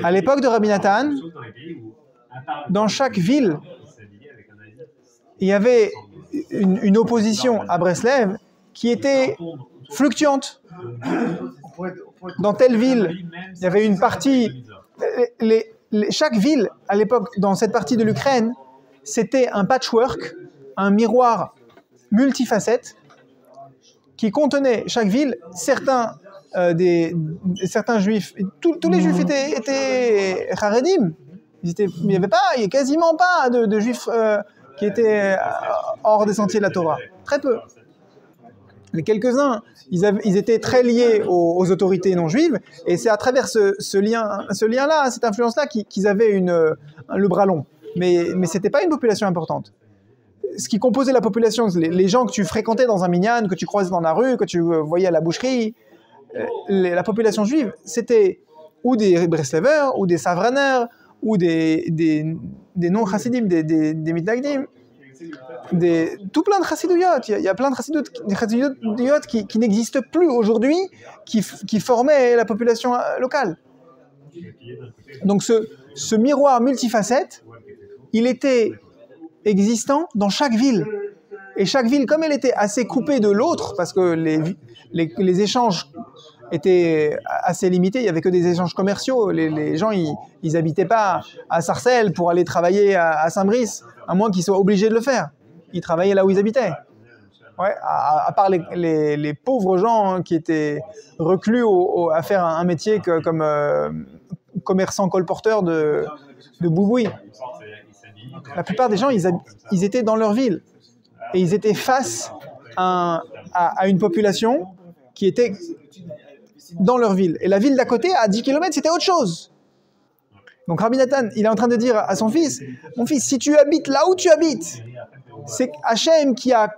S1: À l'époque de Rabbi Nathan, dans chaque ville, il y avait une opposition à Breslev qui était fluctuante. Dans telle ville, il y avait une partie... chaque ville, à l'époque, dans cette partie de l'Ukraine, c'était un patchwork, un miroir multifacette, qui contenait chaque ville, certains juifs, tous les juifs étaient charedim. Il n'y a quasiment pas de juifs qui étaient hors des sentiers de la Torah. Très peu. Les quelques-uns, ils étaient très liés aux autorités non juives, et c'est à travers ce lien-là, cette influence-là, qu'ils avaient le bras long. Mais ce n'était pas une population importante. Ce qui composait la population, les gens que tu fréquentais dans un minyan, que tu croisais dans la rue, que tu voyais à la boucherie, la population juive, c'était ou des Breslevers, ou des Savraners, ou des non-chassidim, des mitnagdim, tout plein de chassidouillotes. Il y a plein de chassidouillotes qui n'existent plus aujourd'hui, qui formaient la population locale. Donc ce miroir multifacette, il était existant dans chaque ville. Et chaque ville, comme elle était assez coupée de l'autre, parce que les échanges étaient assez limités, il n'y avait que des échanges commerciaux, les gens, ils n'habitaient pas à Sarcelles pour aller travailler à Saint-Brice, à moins qu'ils soient obligés de le faire. Ils travaillaient là où ils habitaient. Ouais, à part les pauvres gens hein, qui étaient reclus à faire un métier comme commerçant colporteur de boubouis. La plupart des gens, ils étaient dans leur ville et ils étaient face à une population qui était dans leur ville. Et la ville d'à côté, à 10 km, c'était autre chose. Donc Rabbi Nathan, il est en train de dire à son fils, mon fils, si tu habites là où tu habites, c'est Hachem qui a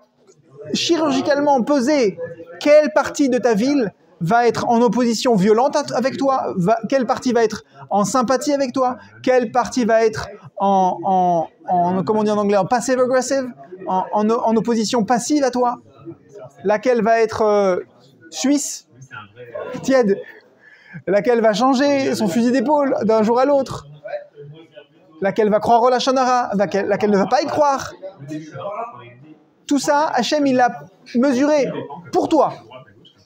S1: chirurgicalement pesé quelle partie de ta ville va être en opposition violente avec toi, quelle partie va être en sympathie avec toi, quelle partie va être en comment on dit en anglais, en passive-aggressive, en opposition passive à toi, laquelle va être suisse, tiède, laquelle va changer son fusil d'épaule d'un jour à l'autre, laquelle va croire au Lachon Hara, laquelle ne va pas y croire. Tout ça, Hachem, il l'a mesuré pour toi.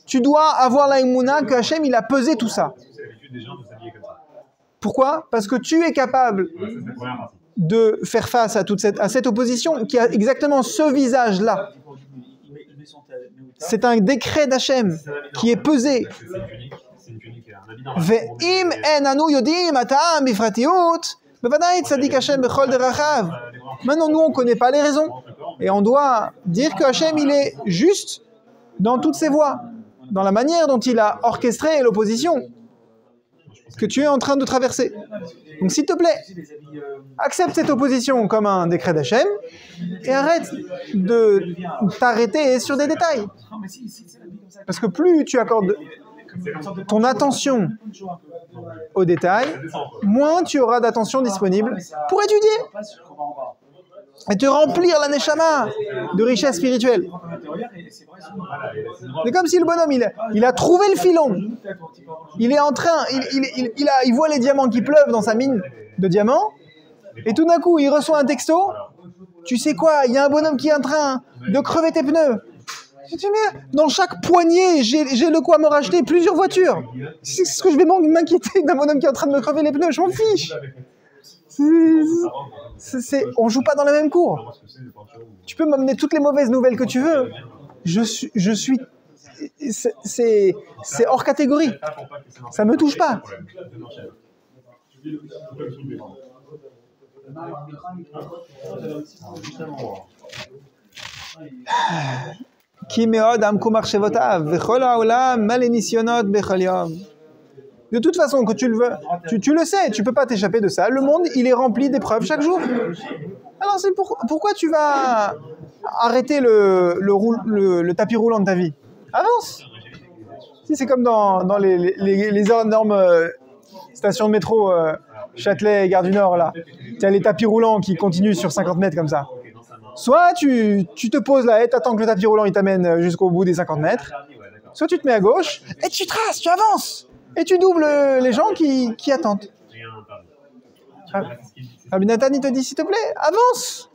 S1: Tu dois avoir la Emouna que Hachem, il a pesé tout ça. Pourquoi ? Parce que tu es capable de faire face à cette opposition qui a exactement ce visage-là. C'est un décret d'Hachem qui est pesé. Ve'im en anu yodim atam bifratiut, bevadai tzadik Hachem bechol derachav. Maintenant, nous, on ne connaît pas les raisons. Et on doit dire que Hachem, il est juste dans toutes ses voies, dans la manière dont il a orchestré l'opposition que tu es en train de traverser. Donc, s'il te plaît, accepte cette opposition comme un décret d'Hachem et arrête de t'arrêter sur des détails. Parce que plus tu accordes ton attention aux détails, moins tu auras d'attention disponible pour étudier et te remplir la neshama de richesse spirituelle. C'est comme si le bonhomme, il a trouvé le filon. Il est en train, il voit les diamants qui pleuvent dans sa mine de diamants, et tout d'un coup, il reçoit un texto. Tu sais quoi, il y a un bonhomme qui est en train de crever tes pneus. Je dis, mais dans chaque poignée, j'ai le quoi me racheter plusieurs voitures. C'est ce que je vais m'inquiéter d'un bonhomme qui est en train de me crever les pneus, je m'en fiche. On joue pas dans la même cour. Tu peux m'amener toutes les mauvaises nouvelles que tu veux. C'est hors catégorie. Ça me touche pas. De toute façon, que tu le veux, tu le sais, tu peux pas t'échapper de ça. Le monde, il est rempli d'épreuves chaque jour. Alors, pourquoi tu vas arrêter le tapis roulant de ta vie ? Avance. Si c'est comme dans les énormes stations de métro Châtelet et Gare du Nord, là. Tu as les tapis roulants qui continuent sur 50 mètres comme ça. Soit tu te poses là et t'attends que le tapis roulant il t'amène jusqu'au bout des 50 mètres. Soit tu te mets à gauche et tu traces, tu avances. Et tu doubles les gens qui attendent. Rabbi Nathan, il te dit, s'il te plaît, avance.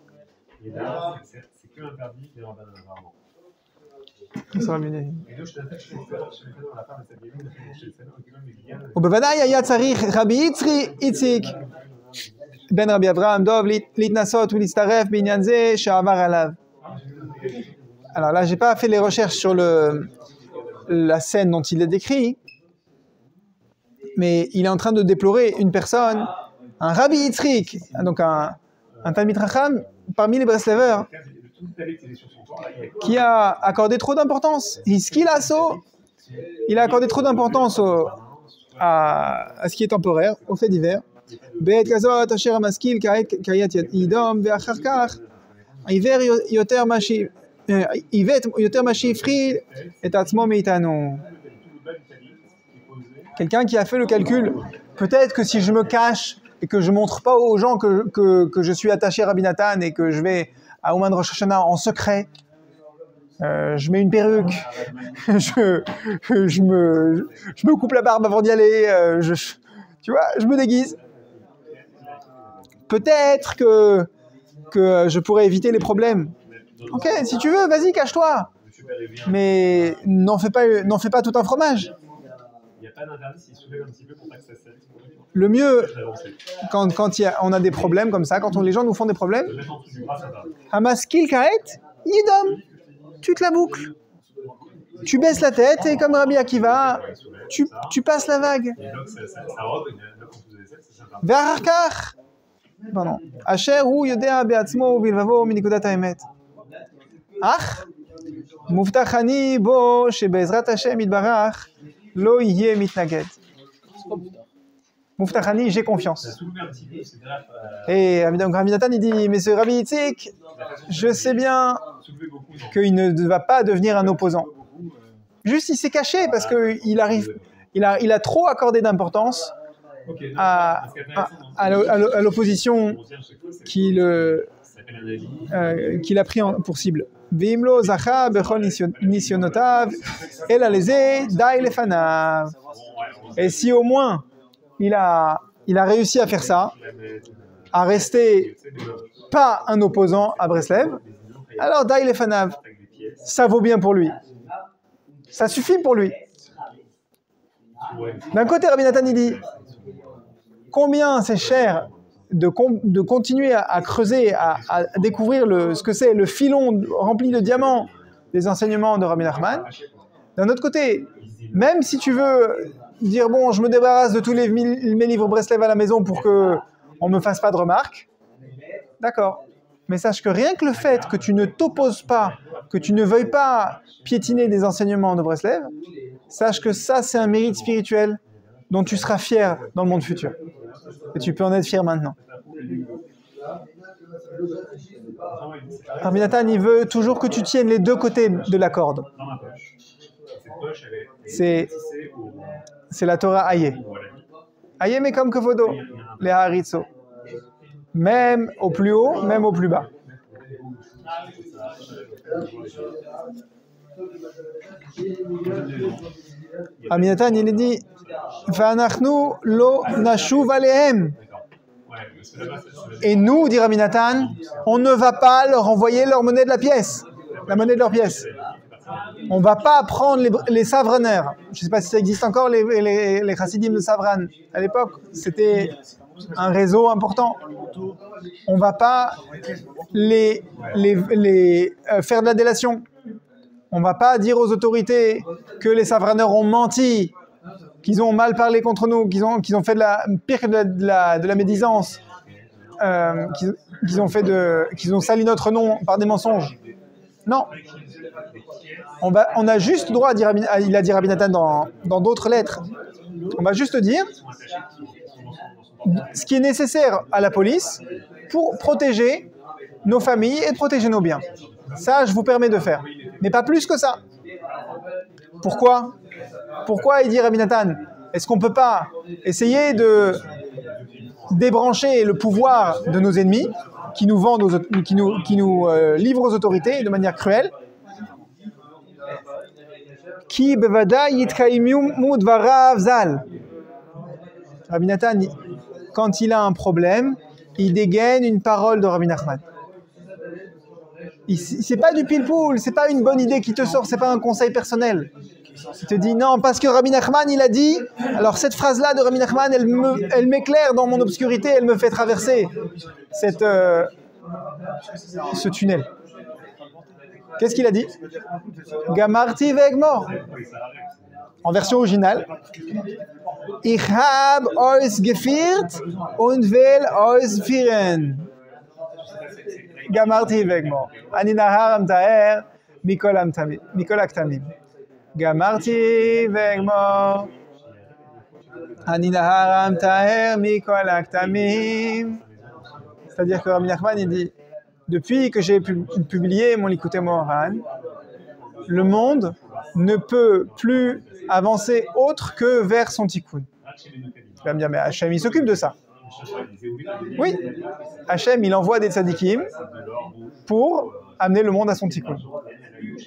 S3: C'est que interdit des rabbins apparemment.
S1: ובוודאי היה צריך רבי איציק בן רבי אברהם דוב להתנסות ולהצטרף בעניין זה שעבר עליו. Alors là, j'ai pas fait les recherches sur la scène dont il est décrit, mais il est en train de déplorer une personne, un Rabbi Yitzhak, donc un Talmid Chacham parmi les Breslavers, qui a accordé trop d'importance. Il a accordé trop d'importance à ce qui est temporaire, au fait divers. בעת כזאת אשר המשכיל כעת ידום ואחר כך עיוור יותר שהפחיד את עצמו מאיתנו. Quelqu'un qui a fait le calcul, peut-être que si je me cache et que je montre pas aux gens que je suis attaché à Rabbi Nathan et que je vais à Ouman Rosh Hashanah en secret, je mets une perruque, je me coupe la barbe avant d'y aller, tu vois, je me déguise. Peut-être que je pourrais éviter les problèmes. Ok, si tu veux, vas-y, cache-toi. Mais n'en fais pas tout un fromage.
S3: Il n'y a pas d'interdit s'il soulève un petit peu pour pas que ça salisse.
S1: Le mieux, quand on a des problèmes comme ça, quand les gens nous font des problèmes, Hamaskil Kaet, Yidom. tu te la boucles. Tu baisses la tête et comme Rabbi Akiva, tu passes la vague.
S3: Et donc, ça robe, donc on faisait ça, c'est sympa.
S1: ואחר כך, pardon, אשר הוא יודע בעצמו ובלבבו מנקודת האמת. אך מובטח אני בו שבעזרת השם יתברך לא יהיה מתנגד. מובטח אני, j'ai
S3: Ça
S1: confiance.
S3: soulevait un petit peu, c'est grave.
S1: Et donc Rabbi Nathan il dit, mais ce Rabbi Yitzhak, je sais bien
S3: Soulevait beaucoup. Donc,
S1: qu'il ne va pas devenir un opposant.
S3: beaucoup,
S1: Juste il s'est caché parce qu'il arrive, il a trop accordé d'importance
S3: ok, non,
S1: à,
S3: parce qu'intéressant,
S1: à l'opposition
S3: on revient à chaque fois, c'est
S1: qu'il
S3: ça s'appelle un avis.
S1: qu'il a pris pour cible. Veimlo zacha bechol nisyonotav el aleze dai lefanav. Et si au moins il a réussi à faire ça, à rester pas un opposant à Breslev, alors dai lefanav, ça vaut bien pour lui. Ça suffit pour lui. D'un côté, Rabbi Nathan il dit combien c'est cher de continuer à creuser, à découvrir ce que c'est le filon rempli de diamants des enseignements de Rabbi Nachman. D'un autre côté, même si tu veux dire bon, je me débarrasse de tous mes livres Breslev à la maison pour que on me fasse pas de remarques, d'accord. Mais sache que rien que le fait que tu ne t'opposes pas, que tu ne veuilles pas piétiner des enseignements de Breslev, sache que ça c'est un mérite spirituel dont tu seras fier dans le monde futur. Et tu peux en être fier maintenant. Rabbi Nathan, il veut toujours que tu tiennes les deux côtés de la corde.
S3: Dans ma poche. Cette poche, elle est
S1: C'est la Torah Aye. Aye, mais comme Kevodo, les Haritzo. Même au plus haut, même au plus bas. Rabbi Nathan, il dit V'anachnu lo nashuv alehem. Et nous, dit Rabbi Nathan, on ne va pas leur envoyer leur monnaie de la pièce, la monnaie de leur pièce. On ne va pas prendre les savraneurs. Je ne sais pas si ça existe encore, les chassidim de Savran. À l'époque, c'était un réseau important. On ne va pas les faire de la délation. On ne va pas dire aux autorités que les savraneurs ont menti, qu'ils ont mal parlé contre nous, qu'ils ont fait pire que de la médisance, qu'ils ont sali notre nom par des mensonges. Non. On a juste droit, il a dit Rabbi Nathan dans d'autres lettres, on va juste dire ce qui est nécessaire à la police pour protéger nos familles et protéger nos biens. Ça, je vous permets de faire. Mais pas plus que ça. Pourquoi ? Pourquoi, il dit Rabbi Nathan, est-ce qu'on ne peut pas essayer de débrancher le pouvoir de nos ennemis qui nous vendent, qui nous livrent aux autorités de manière cruelle ? Ki bevada yitkaimu dvarav zal. Rabbi Nathan, quand il a un problème, il dégaine une parole de Rabbi Nachman. C'est pas du pile-poule, c'est pas une bonne idée qui te sort, c'est pas un conseil personnel. Il te dit non, parce que Rabbi Nachman, il a dit, alors cette phrase-là de Rabbi Nachman, elle m'éclaire dans mon obscurité, elle me fait traverser ce tunnel. Qu'est-ce qu'il a dit ? Gamarti vegmor. En version originale, Ich hab euch geführt und will euch führen. Gamarti vegmor. Ani nahar amtaer mikol aktamim. Gamarti vegmor. Ani nahar amtaer mikol aktamim. C'est-à-dire que Rabbi Nachman, il dit, depuis que j'ai publié mon Likutei Moharan, le monde ne peut plus avancer autre que vers son tikkun. Tu vas me dire, mais Hachem, il s'occupe de ça. Oui, Hachem, il envoie des tzadikim pour amener le monde à son tikkun.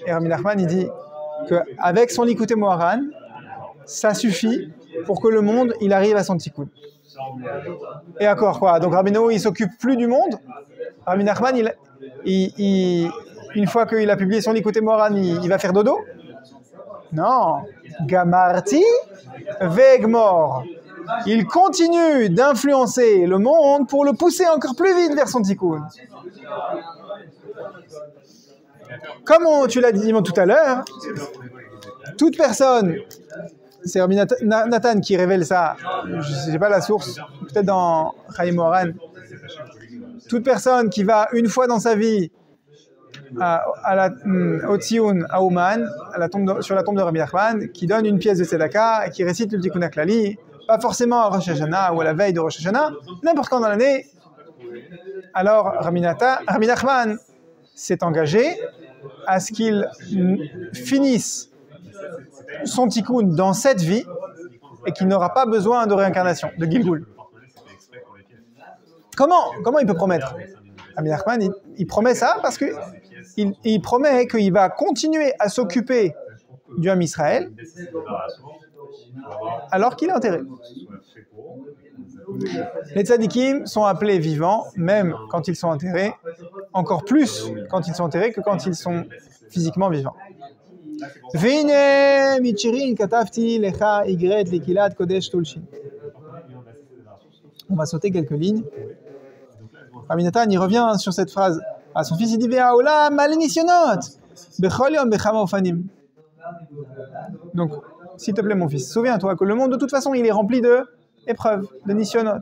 S1: Et Rabbi Nachman, il dit qu'avec son Likutei Moharan, ça suffit pour que le monde, il arrive à son tikkun. Et d'accord, quoi. Donc Rabbi Noé, il s'occupe plus du monde. Rabbi Nachman, une fois qu'il a publié son Likutei Moharan, il va faire dodo? Non. Gamarti vegmor. Il continue d'influencer le monde pour le pousser encore plus vite vers son tikkun. Comme tu l'as dit tout à l'heure, toute personne, c'est Rabbi Nathan qui révèle ça, je ne sais pas la source, peut-être dans Chaim Moharan, toute personne qui va une fois dans sa vie au Tzioun, à Ouman, sur la tombe de Rabbi Nachman, qui donne une pièce de Tzedaka et qui récite le Tikkun HaKlali, pas forcément à Rosh Hashanah ou à la veille de Rosh Hashanah, n'importe quand dans l'année, alors Rabbi Nachman s'est engagé à ce qu'il finisse son tikkun dans cette vie et qu'il n'aura pas besoin de réincarnation, de Gilgul. Comment il peut promettre? Rabbi Nachman, il promet ça parce qu'il promet qu'il va continuer à s'occuper du Ham Israël alors qu'il est enterré. Les tzadikim sont appelés vivants, même quand ils sont enterrés, encore plus quand ils sont enterrés que quand ils sont physiquement vivants. On va sauter quelques lignes. Rabbi Nathan, il revient sur cette phrase à son fils, il dit donc, s'il te plaît mon fils, souviens-toi que le monde de toute façon il est rempli de épreuves, de nisyonot.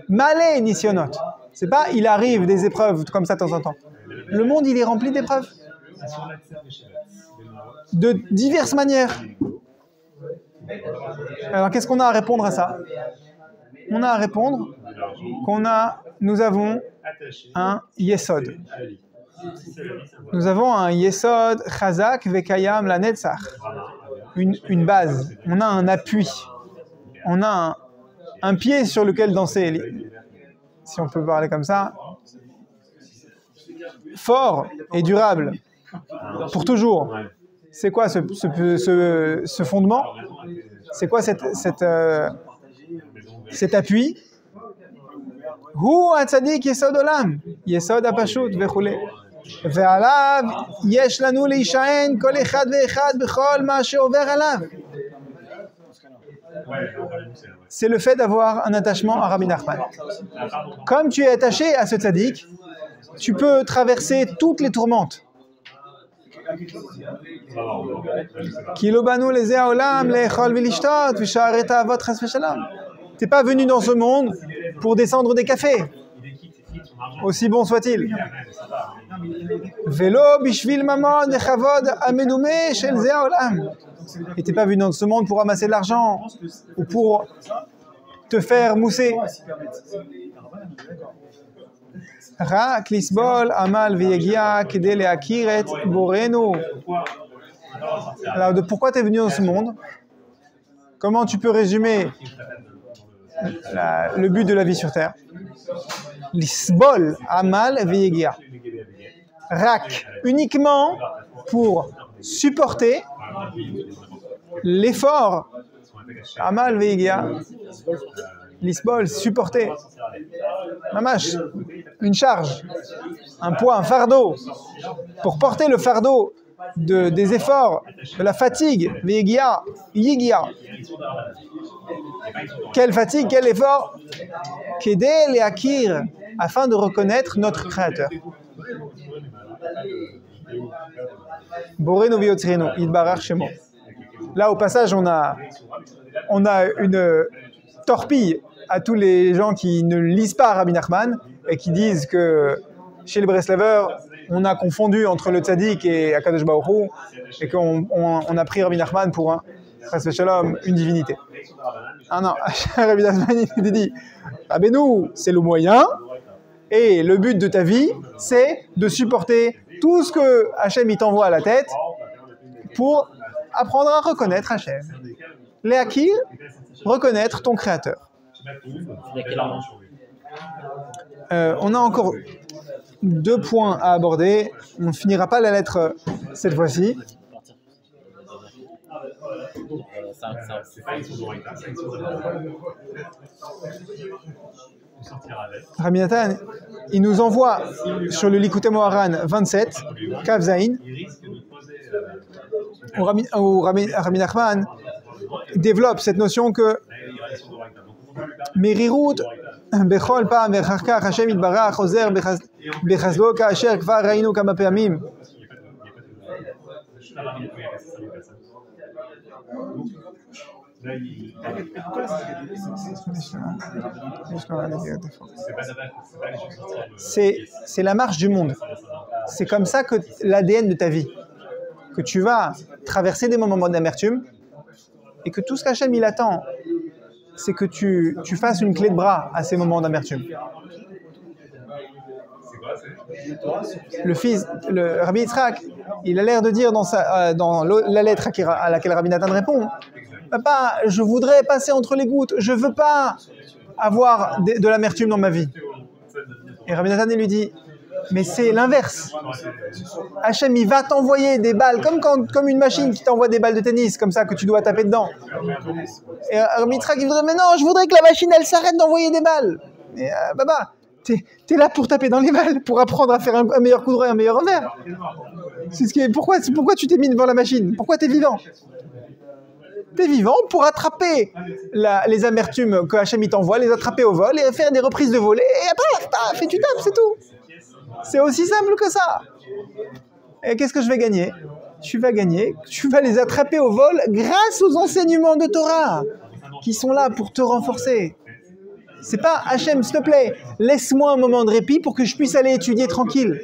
S1: Malé nisyonot. C'est pas il arrive des épreuves comme ça de temps en temps. Le monde il est rempli d'épreuves. De diverses manières. Alors qu'est-ce qu'on a à répondre à ça? On a à répondre nous avons un yesod. Nous avons un yesod chazak vekayam la netzach. Une base. On a un appui. On a un pied sur lequel danser, si on peut parler comme ça, fort et durable, pour toujours. C'est quoi ce fondement? C'est quoi cet appui? Hu atzadik yesod olam, yesod hapashut vechule. ועליו יש לנו להישען כל אחד ואחד בכל מה שעובר עליו. C'est le fait d'avoir un attachement à Rabbi Nachman. Comme tu es attaché à ce tzaddik, tu peux traverser toutes les tourmentes. Tu n'es pas venu dans ce monde pour descendre des cafés, aussi bon soit-il. Et tu n'es pas venu dans ce monde pour ramasser de l'argent ou pour te faire mousser. Rak lisbol amal veyegia kede leakiret borenu. Alors, pourquoi tu es venu dans ce monde? Comment tu peux résumer le but de la vie sur Terre? Lisbol amal veyegia. Rak, uniquement pour supporter l'effort. Amal veyegia. Lisbol, supporter. Mamash, une charge, un poids, un fardeau. Pour porter le fardeau des efforts, de la fatigue, veyegia, yigia. Quelle fatigue, quel effort? Kedé le akir, afin de reconnaître notre Créateur. Boreno viotreno, idbarar shemo. Là, au passage, on a une torpille à tous les gens qui ne lisent pas Rabbi Nachman et qui disent que chez les Breslaveurs, on a confondu entre le tzaddik et Akadosh Baruch Hu et qu'on a pris Rabbi Nachman pour une divinité. Ah non, Rabbi Nachman il dit Rabbeinu, c'est le moyen et le but de ta vie, c'est de supporter tout ce que Hachem il t'envoie à la tête pour apprendre à reconnaître Hachem. Léakir, reconnaître ton Créateur. On a encore 2 points à aborder. On ne finira pas la lettre cette fois-ci. Rabbi Nathan, il nous envoie sur le Likutei Moharan 27, Kav Zayin, où Rabbi Nachman développe cette notion que Merirut bechol pa'am v'achar kach Hashem yitbarach ozer bechazdo ka'asher kvar ra'inu kama pa'amim
S3: juste la marine, il y avait 5 000 personnes. Là,
S1: c'est la marche du monde. C'est comme ça que l'ADN de ta vie. Que tu vas traverser des moments d'amertume et que tout ce qu'Hachem il attend, c'est que tu fasses une clé de bras à ces moments d'amertume. Le fils, le Rabbi Yitzhak, il a l'air de dire dans la lettre à laquelle Rabbi Nathan répond, « Papa, je voudrais passer entre les gouttes, je ne veux pas avoir de l'amertume dans ma vie. » Et Rabbi Nathan il lui dit, « Mais c'est l'inverse. Hachem, il va t'envoyer des balles, comme une machine qui t'envoie des balles de tennis, comme ça, que tu dois taper dedans. » Et Rabbi Yitzhak, il voudrait, « Mais non, je voudrais que la machine, elle s'arrête d'envoyer des balles. » Et Baba, t'es là pour taper dans les balles, pour apprendre à faire un meilleur coup de droit et un meilleur revers. Pourquoi tu t'es mis devant la machine? Pourquoi t'es vivant? T'es vivant pour attraper les amertumes que Hachem t'envoie, les attraper au vol et faire des reprises de volée et paf, et tu tapes, c'est tout. C'est aussi simple que ça. Et qu'est-ce que je vais gagner? Tu vas les attraper au vol grâce aux enseignements de Torah qui sont là pour te renforcer. C'est pas Hachem, s'il te plaît, laisse-moi un moment de répit pour que je puisse aller étudier tranquille.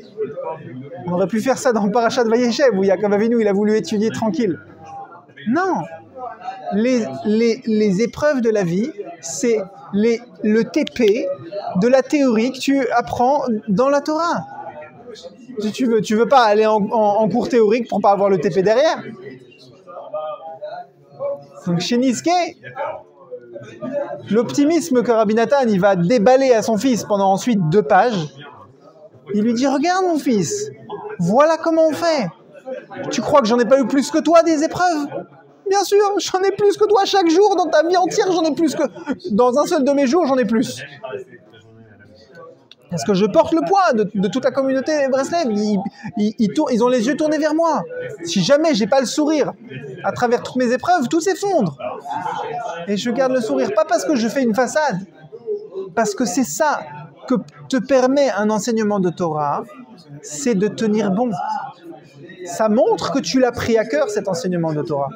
S1: On aurait pu faire ça dans Parashat Vayeshev où Yaakov Avinu il a voulu étudier tranquille. Non, les épreuves de la vie, c'est le TP de la théorie que tu apprends dans la Torah. Tu veux pas aller en cours théorique pour pas avoir le TP derrière. Donc chez Niske, l'optimisme que Rabbi Nathan il va déballer à son fils pendant ensuite 2 pages, il lui dit « Regarde mon fils, voilà comment on fait. Tu crois que j'en ai pas eu plus que toi des épreuves ? Bien sûr, j'en ai plus que toi chaque jour dans ta vie entière, j'en ai plus que... Dans un seul de mes jours, j'en ai plus. Parce que je porte le poids de toute la communauté Breslev. Ils ont les yeux tournés vers moi. Si jamais j'ai pas le sourire à travers toutes mes épreuves, tout s'effondre. Et je garde le sourire, pas parce que je fais une façade, parce que c'est ça que te permet un enseignement de Torah, c'est de tenir bon. Ça montre que tu l'as pris à cœur, cet enseignement de Torah.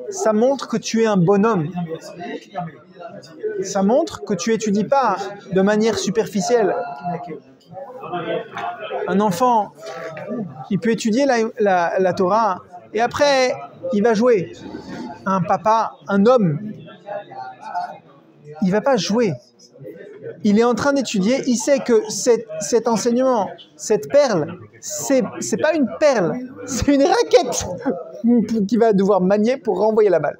S1: Ça montre que tu es un bonhomme. Ça montre que tu étudies pas de manière superficielle. Un enfant, il peut étudier la Torah et après, il va jouer. Un papa, un homme, il va pas jouer. Il est en train d'étudier, il sait que cet enseignement, cette perle, c'est pas une perle, c'est une raquette qu'il va devoir manier pour renvoyer la balle.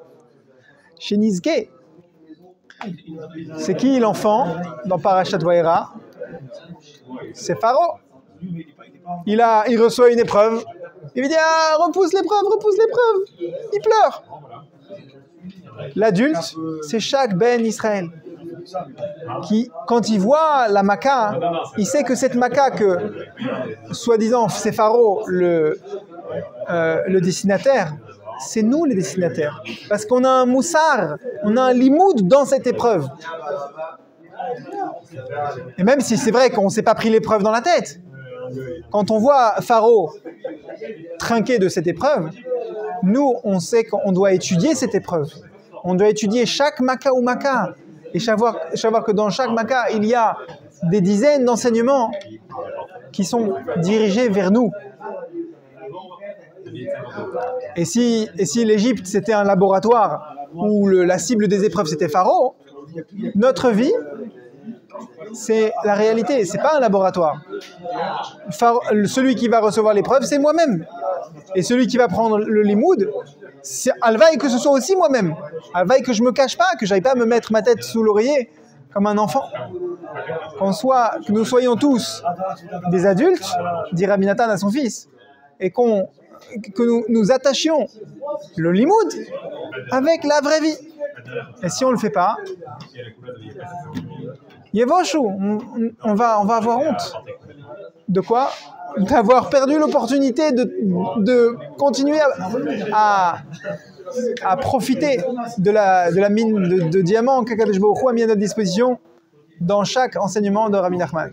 S1: Chez Nizke, c'est qui l'enfant dans Parashat Vayera? C'est Pharaon. Il reçoit une épreuve. Il lui dit repousse l'épreuve. Il pleure. L'adulte, c'est chaque Ben Israël qui, quand il voit la Maca, il sait que cette Maca que, soi-disant, c'est Pharaon le destinataire, c'est nous les destinataires. Parce qu'on a un moussar, on a un limoud dans cette épreuve. Et même si c'est vrai qu'on ne s'est pas pris l'épreuve dans la tête, quand on voit Pharaon trinquer de cette épreuve, nous, on sait qu'on doit étudier cette épreuve. On doit étudier chaque Maca ou Maca. Et savoir que dans chaque Maca, il y a des dizaines d'enseignements qui sont dirigés vers nous. Et si l'Égypte, c'était un laboratoire où la cible des épreuves, c'était Pharaon, notre vie, c'est la réalité, c'est pas un laboratoire. Celui qui va recevoir l'épreuve, c'est moi-même. Et celui qui va prendre le limoud, c'est alvaï que ce soit aussi moi-même. Alvaï que je me cache pas, que j'aille pas me mettre ma tête sous l'oreiller comme un enfant. Que nous soyons tous des adultes, dit Rabbi Nathan à son fils, et que nous attachions le limoud avec la vraie vie. Et si on ne le fait pas, Yevoshu, on va avoir honte. De quoi? D'avoir perdu l'opportunité de continuer à profiter de la mine de diamants qu'Akadosh Baruch Hu a mis à notre disposition dans chaque enseignement de Rabbi Nachman.